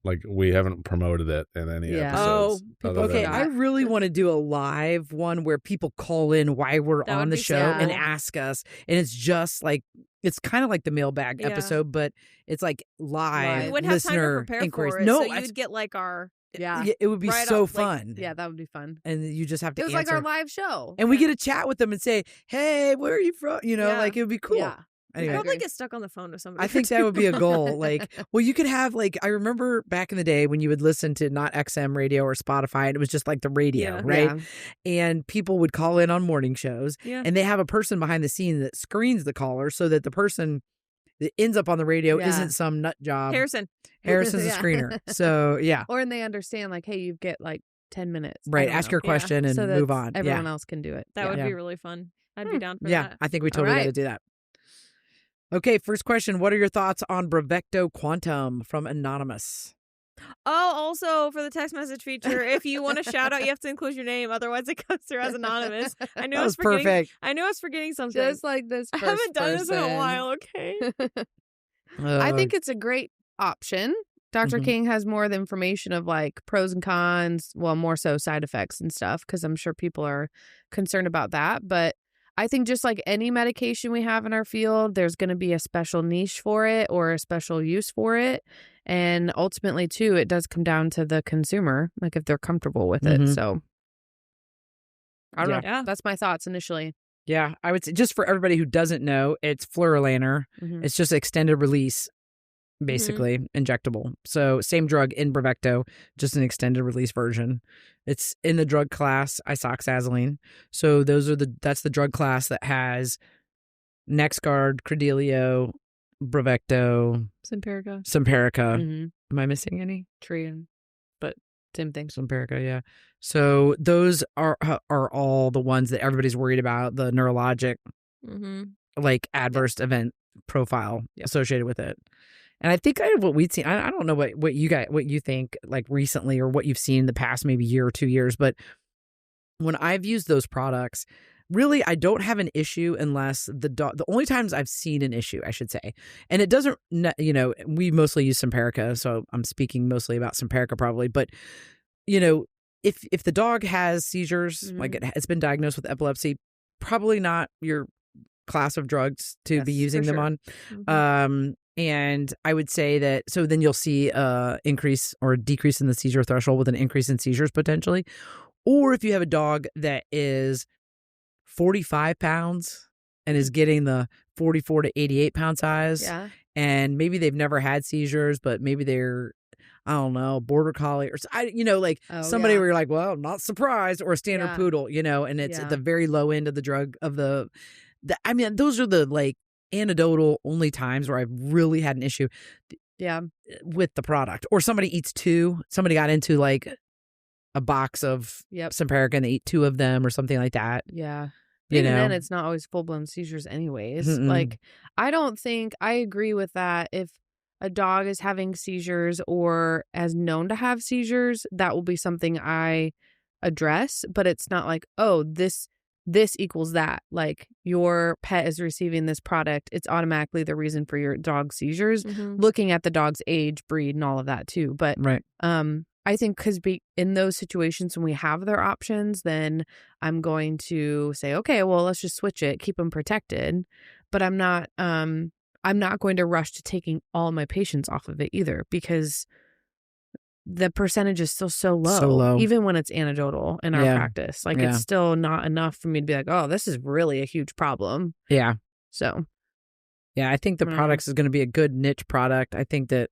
promoted it in any episodes. Okay, I really want to do a live one where people call in while we're on the show and ask us, and it's just like it's kind of like the mailbag episode, but it's like live. We wouldn't have time to prepare inquiries. for it, so you'd get like our it would be so fun. That would be fun. And you just have to. It was answer. like our live show, and we get to chat with them and say, "Hey, where are you from?" Like it would be cool. Yeah. Anyway, I'd probably get stuck on the phone with somebody. I think that would be a goal. Like, well, you could have I remember back in the day when you would listen to not XM radio or Spotify, and it was just like the radio, right? Yeah. And people would call in on morning shows, and they have a person behind the scene that screens the caller so that the person that ends up on the radio isn't some nut job. Harrison's a screener. So or they understand like, hey, you get like 10 minutes. Right. Ask your question and so move on. Everyone else can do it. That would be really fun. I'd be down for that. Yeah, I think we totally got to do that. Okay, first question. What are your thoughts on Bravecto Quantum from Anonymous? Oh, also for the text message feature, if you want a shout out, you have to include your name. Otherwise, it comes through as anonymous. I knew I was perfect. I knew I was forgetting something. Just like this. I haven't done this in a while. Okay. I think it's a great option. Dr. King has more of the information of like pros and cons. Well, more so side effects and stuff, because I'm sure people are concerned about that. But I think just like any medication we have in our field, there's going to be a special niche for it or a special use for it. And ultimately, too, it does come down to the consumer, like if they're comfortable with it. So I don't know. Yeah. That's my thoughts initially. Yeah, I would say just for everybody who doesn't know, it's Fluralaner. It's just extended release, basically, injectable. So same drug in Bravecto, just an extended release version. It's in the drug class isoxazoline. So that's the drug class that has NexGard, Credelio, Bravecto, Simparica. Am I missing any? Trian, but same thing. Simparica, yeah. So those are all the ones that everybody's worried about, the neurologic, like adverse event profile associated with it. And I think what we'd seen, I don't know what you think like recently or what you've seen in the past maybe year or 2 years, but when I've used those products, really I don't have an issue unless the only times I've seen an issue, I should say, and it doesn't, we mostly use Simparica, so I'm speaking mostly about Simparica probably, but if the dog has seizures, like it's been diagnosed with epilepsy, probably not your class of drugs to be using them on. And I would say that, so then you'll see increase or decrease in the seizure threshold with an increase in seizures potentially. Or if you have a dog that is 45 pounds and is getting the 44 to 88 pound size, and maybe they've never had seizures, but maybe they're, I don't know, border collie or somebody where you're like, well, I'm not surprised, or a standard poodle, and it's at the very low end of the drug of the I mean, those are the like anecdotal only times where I've really had an issue with the product. Or somebody eats two. Somebody got into like a box of Simparica and they eat two of them or something like that. Yeah. Even then, it's not always full-blown seizures anyways. Like, I don't think I agree with that. If a dog is having seizures or is known to have seizures, that will be something I address. But it's not like, oh, this equals that. Like, your pet is receiving this product, it's automatically the reason for your dog's seizures. Looking at the dog's age, breed, and all of that too. But I think because in those situations when we have their options, then I'm going to say, okay, well, let's just switch it, keep them protected. But I'm not going to rush to taking all my patients off of it either, because the percentage is still so low, even when it's anecdotal in our practice. Like, it's still not enough for me to be like, oh, this is really a huge problem. Yeah. So. Yeah, I think the products is going to be a good niche product. I think that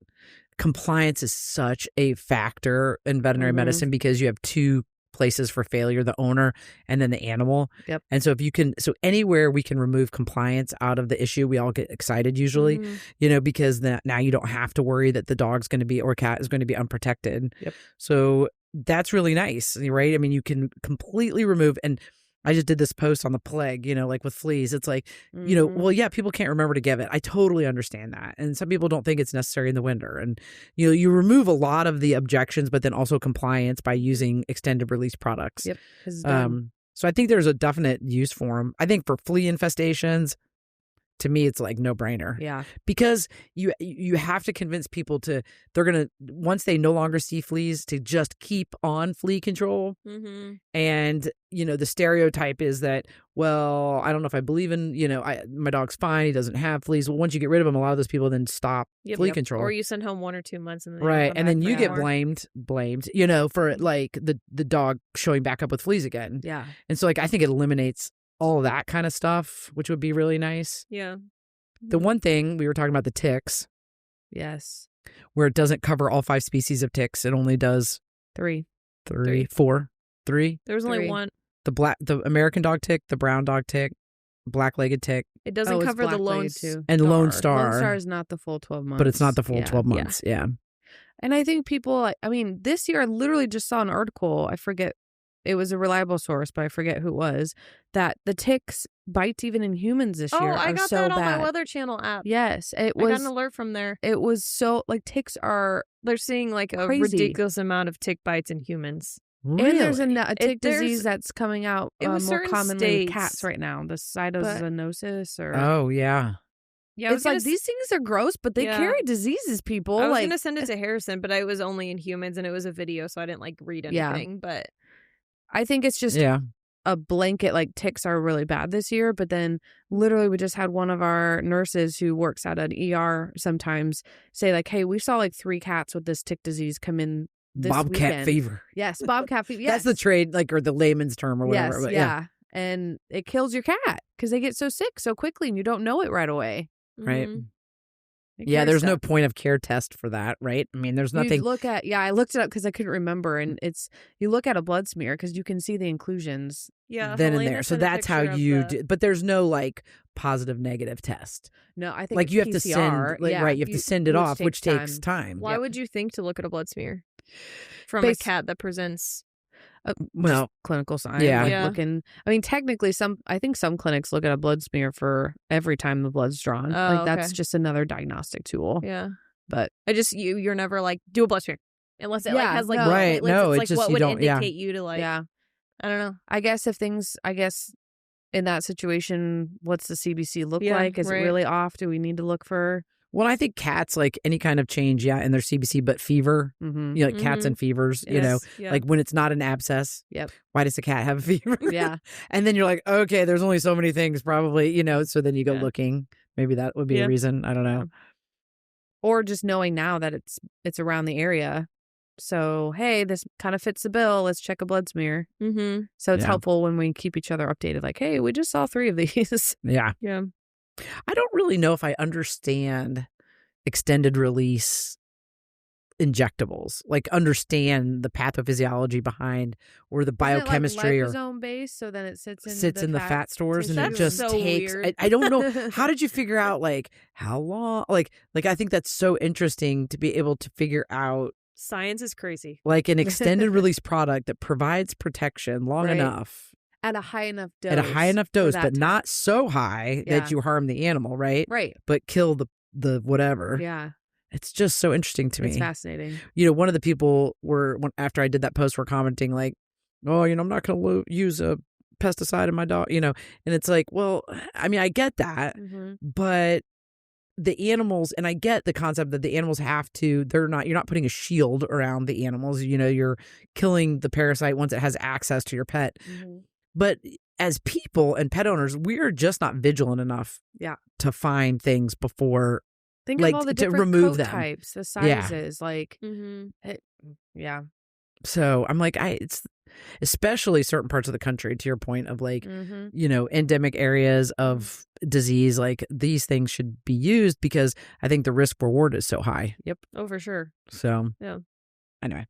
compliance is such a factor in veterinary medicine because you have two places for failure, the owner and then the animal. And so so anywhere we can remove compliance out of the issue, we all get excited usually, because now you don't have to worry that the dog's going to be, or cat is going to be unprotected. So that's really nice, right? I mean, you can completely remove, and I just did this post on the plague, like with fleas. It's like, well, yeah, people can't remember to give it. I totally understand that. And some people don't think it's necessary in the winter. And, you remove a lot of the objections, but then also compliance by using extended release products. So I think there's a definite use for them. I think for flea infestations, to me, it's like no brainer. Yeah. Because you have to convince people they're going to, once they no longer see fleas, to just keep on flea control. Mm-hmm. And, the stereotype is that, well, I don't know if I believe in, my dog's fine. He doesn't have fleas. Well, once you get rid of them, a lot of those people then stop flea control. Or you send home 1 or 2 months and then right. And then you get more. blamed, for like the dog showing back up with fleas again. Yeah. And so like, I think it eliminates all of that kind of stuff, which would be really nice. Yeah. The one thing we were talking about, the ticks, Yes. where it doesn't cover all 5 species of ticks. It only does 3. 4, 3. There was only 3. one. The American dog tick, the brown dog tick, black-legged tick, It doesn't it's cover the lone black-legged too. and Lone Star. Lone Star is not the full 12 months. But it's not the full Yeah. 12 months. Yeah. And I think people, this year I literally just saw an article. I forget, it was a reliable source, but I forget who it was, that the ticks bites even in humans this year I are got so that on bad. my Weather Channel app. Yes, I got an alert from there. It was so, ticks are They're seeing like a crazy. ridiculous amount of tick bites in humans. Really? And there's a tick there's- disease that's coming out it was more certain commonly states, with cats right now. The cytozanosis or... Oh, yeah. Yeah, I was it's like, gonna these things are gross, but they Yeah. carry diseases, people. I was going to send it to Harrison, but I was only in humans and it was a video, so I didn't read Yeah. anything. But I think it's just Yeah. a blanket, ticks are really bad this year. But then literally we just had one of our nurses who works at an ER sometimes say hey, we saw 3 cats with this tick disease come in this Bobcat weekend. fever. Yes, bobcat fever. Yes. That's the trade, or the layman's term or whatever. Yes, but yeah. And it kills your cat because they get so sick so quickly and you don't know it right away. Right. Mhm. It Yeah, carries there's no stuff. point of care test for that, right? I mean, there's You nothing. look at, I looked it up because I couldn't remember. And you look at a blood smear because you can see the inclusions. Yeah, then and Helena there. So sent a that's how picture of you the- do. But there's no positive negative test. No, I think it's You have to PCR. send, right? You have to send it off, which takes takes time. Why Yep. would you think to look at a blood smear from Bas- a cat that presents? Well, clinical sign. Yeah. Yeah. Looking. Technically, I think some clinics look at a blood smear for every time the blood's drawn. Oh, That's okay. just another diagnostic tool. Yeah, But I just you're never do a blood smear unless it Yeah, has no. Right, platelets. no, it's it's just what you would don't- yeah. indicate you to yeah, I don't know. I guess in that situation, what's the CBC look Yeah, like? Is right. it really off? Do we need to look for? well, I think cats, any kind of change, in their CBC, but fever, Mm-hmm. cats and fevers, Yeah. when it's not an abscess. Yep. Why does the cat have a fever? Yeah. And then you're like, okay, there's only so many things probably, so then you go Yeah. looking. Maybe that would be Yeah. a reason. I don't know. Or just knowing now that it's around the area. So, hey, this kind of fits the bill. Let's check a blood smear. Mm-hmm. So it's Yeah. helpful when we keep each other updated. Hey, we just saw 3 of these. Yeah. Yeah. I don't really know if I understand extended release injectables, understand the pathophysiology behind or the biochemistry or liposome based, so then it sits in the fat stores and it That's just so takes weird. I don't know how did you figure out how long I think that's so interesting to be able to figure out Science is crazy. an extended release product that provides protection long Right. enough at a high enough dose. at a high enough for dose that but time. not so high Yeah. that you harm the animal, right? Right. But kill the whatever. Yeah. It's just so interesting to me. It's fascinating. One of the people after I did that post were commenting oh, I'm not going to use a pesticide in my dog, and it's well, I mean, I get that, Mm-hmm. but the animals, and I get the concept that the animals you're not putting a shield around the animals, you're killing the parasite once it has access to your pet. Mm-hmm. But as people and pet owners, we're just not vigilant enough Yeah. to find things before. Think Like, of all the to different remove coat them. types, the Yeah. sizes, Mm-hmm. yeah. So I'm it's especially certain parts of the country, to your point of Mm-hmm. Endemic areas of disease, these things should be used because I think the risk reward is so high. Yep. Oh, for sure. So Yeah. Anyway,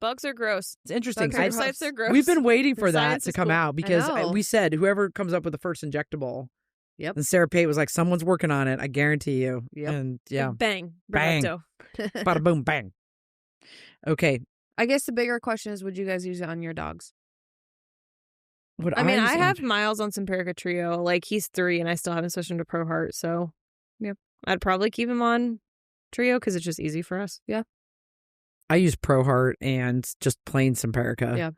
Bugs are gross. it's interesting. Bugs are Parasites are gross. We've been waiting for The that science to is come cool. out because know. we said whoever comes up with the first injectable. Yep. And Sarah Pate was like, someone's working on it. I guarantee you. Yep. And yeah, Bang. Bang. Bravecto. bada boom, bang. Okay. I guess the bigger question is, would you guys use it on your dogs? What I mean, I was- have Miles on Simparica Trio. He's 3 and I still haven't switched him to Pro Heart. So, yeah, I'd probably keep him on Trio because it's just easy for us. Yeah. I use Pro Heart and just plain Simparica. Yeah.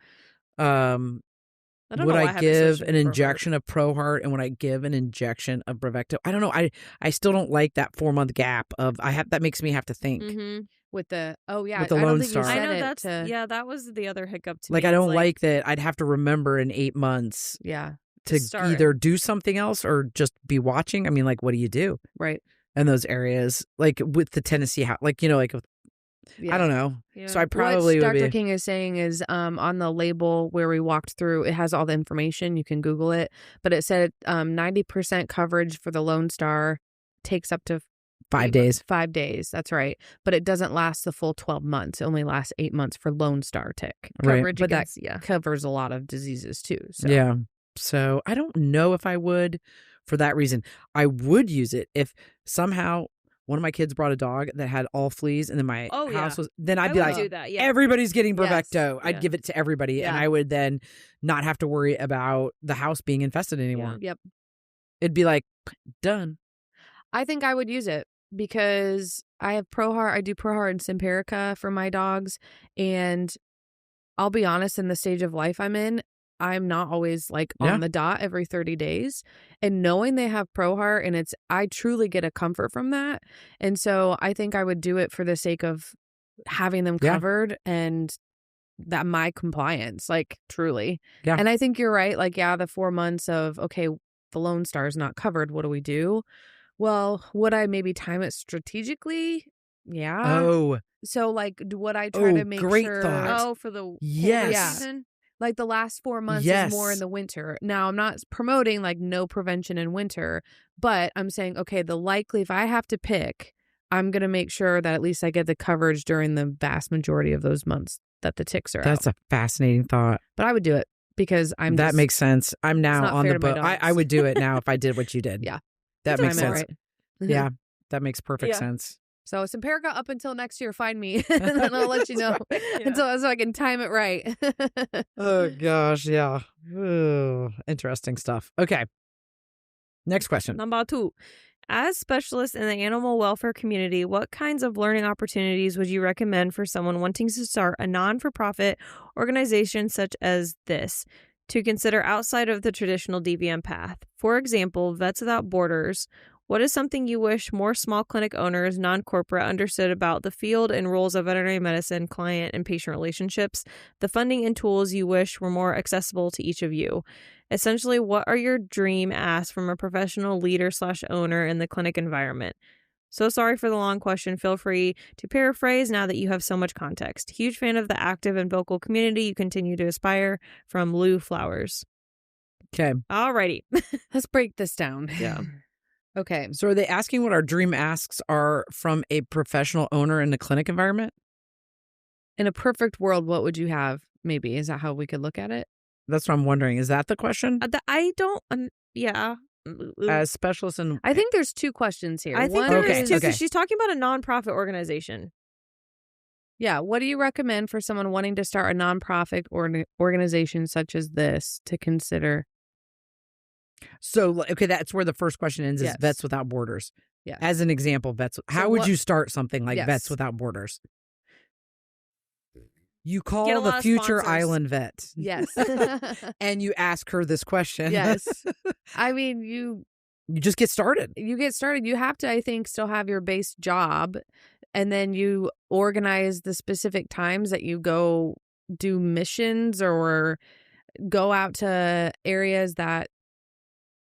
I don't would know why I have give associated an with ProHeart. injection of ProHeart and would I give an injection of Bravecto? I don't know. I still don't like that 4-month gap of that makes me have to think. Mm-hmm. with the With the I Lone don't think you Star. I said know it that's to that was the other hiccup to Like me. I It's don't like that I'd have to remember in 8 months yeah, to start either do something else or just be watching. I mean, like, what do you do right. in those areas? Like with the Tennessee house, like, like, Yeah. I don't know. Yeah. So I probably what would Dr. be. King is saying is on the label where we walked through, it has all the information. You can Google it, but it said 90% coverage for the Lone Star takes up to 5 days. 5 days. That's right. But it doesn't last the full 12 months. It only lasts 8 months for Lone Star tick. Right. coverage But that against, covers a lot of diseases too. So. Yeah. So I don't know if I would for that reason. I would use it if somehow one of my kids brought a dog that had all fleas and then my Oh, yeah. house was, then I'd I be would like, do that. Yeah. everybody's getting Yes. Bravecto. I'd Yeah. give it to everybody and Yeah. I would then not have to worry about the house being infested anymore. Yep. It'd be like, done. I think I would use it because I have ProHeart. I do ProHeart and Simparica for my dogs. And I'll be honest, in the stage of life I'm in, I'm not always like Yeah. on the dot every 30 days. And knowing they have ProHeart and I truly get a comfort from that. And so I think I would do it for the sake of having them Yeah. covered and that my compliance, like truly. Yeah. And I think you're right. Like, yeah, the 4 months of, okay, the Lone Star is not covered. What do we do? Well, would I maybe time it strategically? Yeah. Oh, So, like, would I try to make great sure? thought. Oh, for the cold Yes. season? Like the last 4 months Yes. is more in the winter. Now, I'm not promoting like no prevention in winter, but I'm saying, okay, if I have to pick, I'm going to make sure that at least I get the coverage during the vast majority of those months that the ticks are that's out. a fascinating thought. But I would do it because That makes sense. I'm now not on fair the to my boat. I dogs. would do it now if I did what you did. Yeah. That makes sense. Right. Yeah. That makes perfect Yeah. sense. So Simparica up until next year, find me, and then I'll let you know so I can time it right. Oh gosh, yeah. Ooh, interesting stuff. Okay. Next question. Number 2. As specialists in the animal welfare community, what kinds of learning opportunities would you recommend for someone wanting to start a non-for-profit organization such as this to consider outside of the traditional DVM path? For example, Vets Without Borders. What is something you wish more small clinic owners, non-corporate, understood about the field and roles of veterinary medicine, client, and patient relationships? The funding and tools you wish were more accessible to each of you. Essentially, what are your dream asks from a professional leader/owner in the clinic environment? So sorry for the long question. Feel free to paraphrase now that you have so much context. Huge fan of the active and vocal community you continue to aspire. From Lou Flowers. Okay. Alrighty. Let's break this down. Yeah. Okay. So are they asking what our dream asks are from a professional owner in the clinic environment? In a perfect world, what would you have? Maybe. Is that how we could look at it? That's what I'm wondering. Is that the question? I don't. Yeah. As specialists in I think there's two questions here. I think One there Okay, is too, okay. because she's talking about a nonprofit organization. Yeah. What do you recommend for someone wanting to start a nonprofit or organization such as this to consider? So okay, that's where the first question ends is Yes. Vets Without Borders. Yeah. As an example, how would what- you start something like Yes. Vets Without Borders? You Get a call lot the of future sponsors. island vet. Yes. And you ask her this question. Yes. I mean, you just get started. get started. You have to, I think, still have your base job, and then you organize the specific times that you go do missions or go out to areas that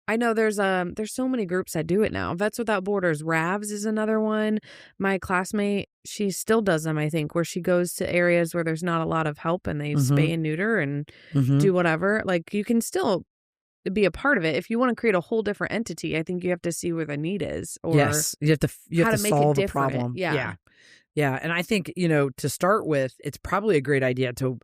I know there's so many groups that do it now. Vets Without Borders, RAVs is another one. My classmate, she still does them, I think, where she goes to areas where there's not a lot of help and they Mhm. spay and neuter and Mhm. do whatever. Like, you can still be a part of it. If you want to create a whole different entity, I think you have to see where the need is. Or Yes, you have to how to make it solve a different. problem. Yeah. Yeah. And I think, to start with, it's probably a great idea to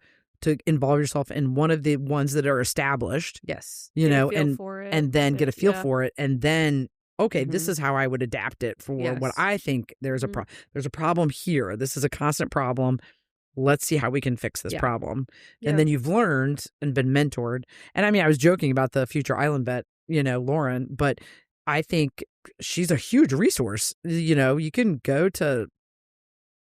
involve yourself in one of the ones that are established, Yes. Get a feel and for it. and then get a feel Yeah. for it, and then okay, this Mhm. is how I would adapt it for what Yes. I think there's Mhm. there's a problem here. This is a constant problem. Let's see how we can fix this Yeah. problem. Yeah. And then you've learned and been mentored. And I mean, I was joking about the future island vet, Lauren, but I think she's a huge resource. You can go to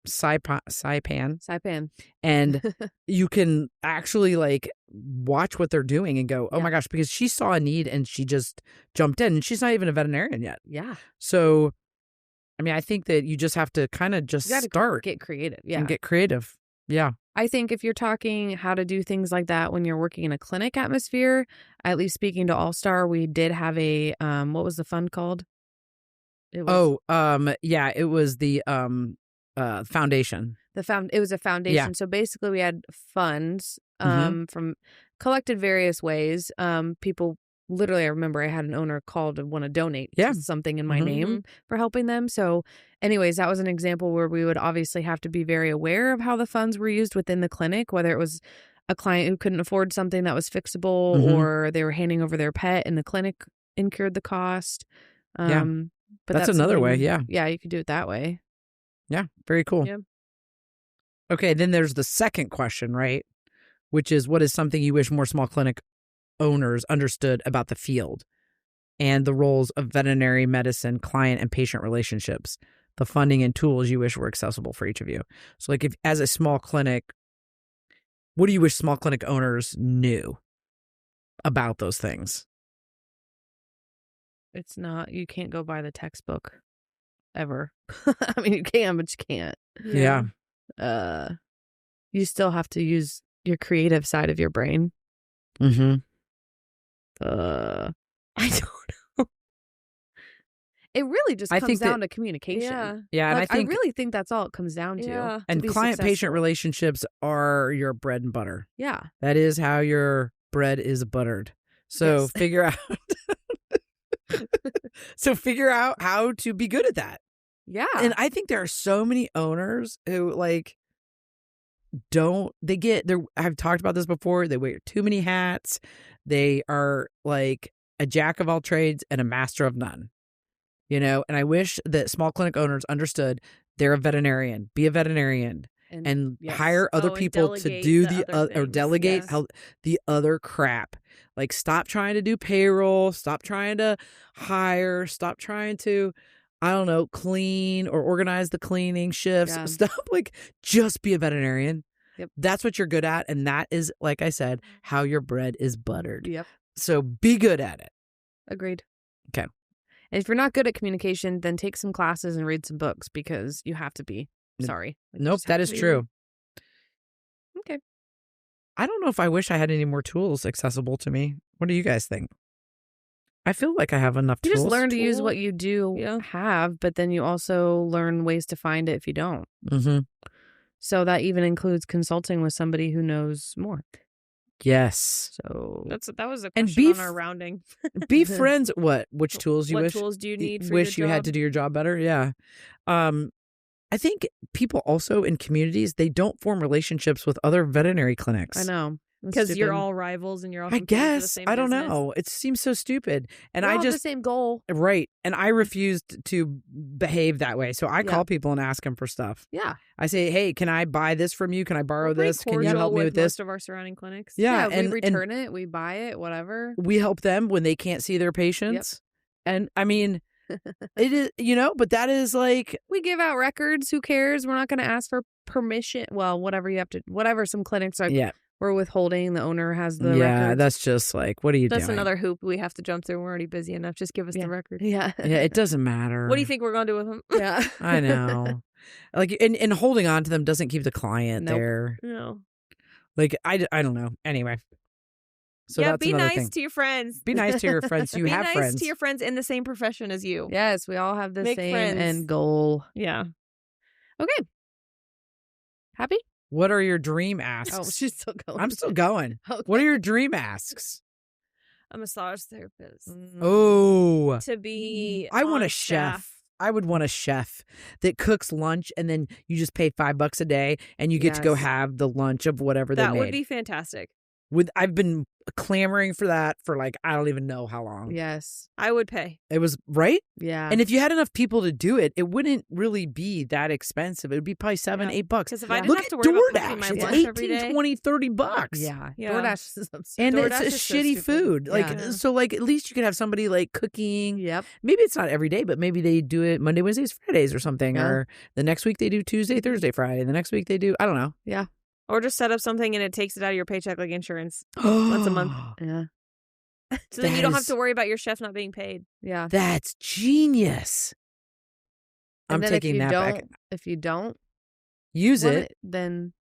Saipan, and you can actually like watch what they're doing and go, oh my gosh, because she saw a need and she just jumped in, and she's not even a veterinarian yet. Yeah. So, I mean, I think that you just have to kind of just start, get creative. Yeah. and get creative. Yeah. I think if you're talking how to do things like that when you're working in a clinic atmosphere, at least speaking to All Star, we did have a what was the fund called? It was, it was the foundation. It was a foundation. Yeah. So basically we had funds from collected various ways. People literally, I remember I had an owner call to want to donate something in my name for helping them. So anyways, that was an example where we would obviously have to be very aware of how the funds were used within the clinic, whether it was a client who couldn't afford something that was fixable or they were handing over their pet and the clinic incurred the cost. But that's another way. Yeah. Yeah, you could do it that way. Yeah. Very cool. Yeah. Okay. Then there's the second question, right? Which is, what is something you wish more small clinic owners understood about the field and the roles of veterinary medicine, client and patient relationships, the funding and tools you wish were accessible for each of you? So like, if as a small clinic, what do you wish small clinic owners knew about those things? It's not, you can't go by the textbook ever. I mean, you can, but you can't. Yeah. You still have to use your creative side of your brain. Mm-hmm. I don't know. It really just comes down to communication. Yeah. And like, I really think that's all it comes down to. And client-patient relationships are your bread and butter. Yeah. That is how your bread is buttered. So figure out. So figure out how to be good at that. Yeah. And I think there are so many owners who like I've talked about this before. They wear too many hats. They are like a jack of all trades and a master of none, you know? And I wish that small clinic owners understood they're a veterinarian, be a veterinarian, and hire other people to do delegate the other crap. Like, stop trying to do payroll, stop trying to hire, stop trying to, I don't know, clean or organize the cleaning shifts. Yeah. Stop, like, just be a veterinarian. Yep. That's what you're good at. And that is, like I said, how your bread is buttered. Yep. So be good at it. Agreed. Okay. And if you're not good at communication, then take some classes and read some books, because you have to be. Sorry. Nope, that is true. Okay. I don't know if I wish I had any more tools accessible to me. What do you guys think? I feel like I have enough tools. You just learn to use what you do have, but then you also learn ways to find it if you don't. Mm-hmm. So that even includes consulting with somebody who knows more. Yes. So that was a question on our rounding. Be friends. Which tools you wish? What tools do you need for wish your you job? had to do your job better? Yeah. I think people also in communities, they don't form relationships with other veterinary clinics. I know. Because you're all rivals and you're all I competing for the guess. same I don't business. know. It seems so stupid. And We're I all just have the same goal. Right. And I refused to behave that way. So I call people and ask them for stuff. Yeah. I say, hey, can I buy this from you? Can I borrow We're this? pretty Can you help me cordial with this? most of our surrounding clinics. Yeah. We return it, we buy it, whatever. We help them when they can't see their patients. Yep. And I mean, it is, but that is like, we give out records. Who cares? We're not going to ask for permission. Well, whatever some clinics are. Yeah. We're withholding. The owner has the records. That's just like, what are you doing? That's another hoop we have to jump through. We're already busy enough. Just give us the record. Yeah. Yeah, it doesn't matter. What do you think we're going to do with them? Yeah. I know. Like, and holding on to them doesn't keep the client there. No. Like, I don't know. Anyway. So that's be another nice thing. to your friends. Be nice to your friends. You have friends. Be nice to your friends in the same profession as you. Yes, we all have the Make same friends. end goal. Yeah. Okay. Happy? What are your dream asks? Oh, she's still going. I'm still going. Okay. What are your dream asks? A massage therapist. Oh. To be I want on a chef. staff. I would want a chef that cooks lunch and then you just pay $5 a day and you get to go Yes. have the lunch of whatever they That made. would be fantastic. I've been clamoring for that for like, I don't even know how long. Yes. I would pay. It was right. Yeah. And if you had enough people to do it, it wouldn't really be that expensive. It would be probably $7, $8. Because if I didn't Look have at to worry about cooking DoorDash. my It's lunch every 18, day. 20, $30. yeah. Yeah. DoorDash is absurd. And DoorDash it's is so shitty stupid. food. Like, Yeah. so like at least you could have somebody like cooking. Yep. Maybe it's not every day, but maybe they do it Monday, Wednesdays, Fridays or something. Yeah. Or the next week they do Tuesday, Thursday, Friday. The next week they do, I don't know. Yeah. Or just set up something and it takes it out of your paycheck like insurance once a month. Yeah. So then you don't have That to worry about your chef not being paid. Yeah. That's genius. And I'm then taking that back. If you don't Use want it. then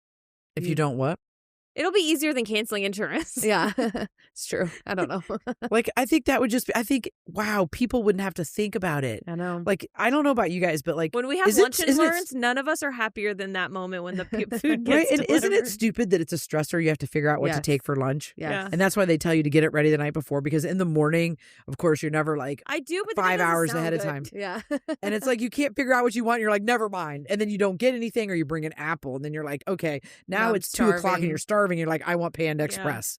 If you don't what? It'll be easier than canceling insurance. yeah. It's true. I don't know. Like, I think that would just be, I think, wow, people wouldn't have to think about it. I know. Like, I don't know about you guys, but like, When we have Is it- lunch and isn't it- learns, none of us are happier than that moment when the food right? gets And isn't it delivered. stupid that it's a stressor? You have to figure out what to Yes. take for lunch. Yes. Yeah. And that's why they tell you to get it ready the night before, because in the morning, of course, you're never like I do, but that 5 doesn't hours sound ahead of good. time. Yeah. And it's like you can't figure out what you want. And you're like, never mind. And then you don't get anything, or you bring an apple, and then you're like, okay, now I'm it's 2 o'clock starving. and you're starving. You're like, I want Panda Express.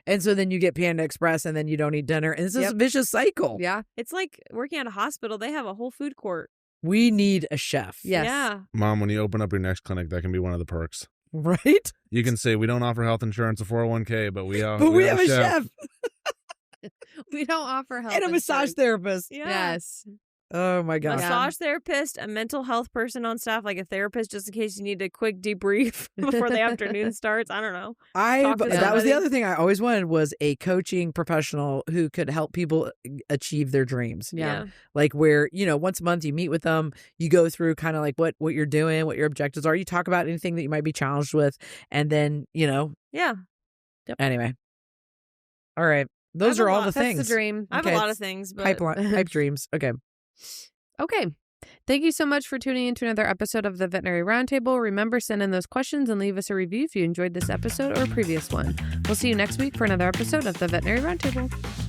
And so then you get Panda Express, and then you don't eat dinner. And it's this Yep. vicious cycle. Yeah. It's like working at a hospital. They have a whole food court. We need a chef. Yes. Yeah. Mom, when you open up your next clinic, that can be one of the perks. Right? You can say we don't offer health insurance or 401k, but we But we have a chef We don't offer help and a massage therapist. Yeah. Yes. Oh my gosh. Massage therapist, a mental health person on staff, like a therapist, just in case you need a quick debrief before the afternoon starts. I don't know. Talk to That was the somebody. other thing I always wanted, was a coaching professional who could help people achieve their dreams. Yeah. Like where, once a month you meet with them, you go through kind of like what you're doing, what your objectives are. You talk about anything that you might be challenged with. And then, Yeah. anyway. All right. Those have are a all lot. the That's things. the dream. I have Okay. a lot of things, but Pipe dreams. Okay. Okay. Thank you so much for tuning in to another episode of the Veterinary Roundtable. Remember, send in those questions and leave us a review if you enjoyed this episode or a previous one. We'll see you next week for another episode of the Veterinary Roundtable.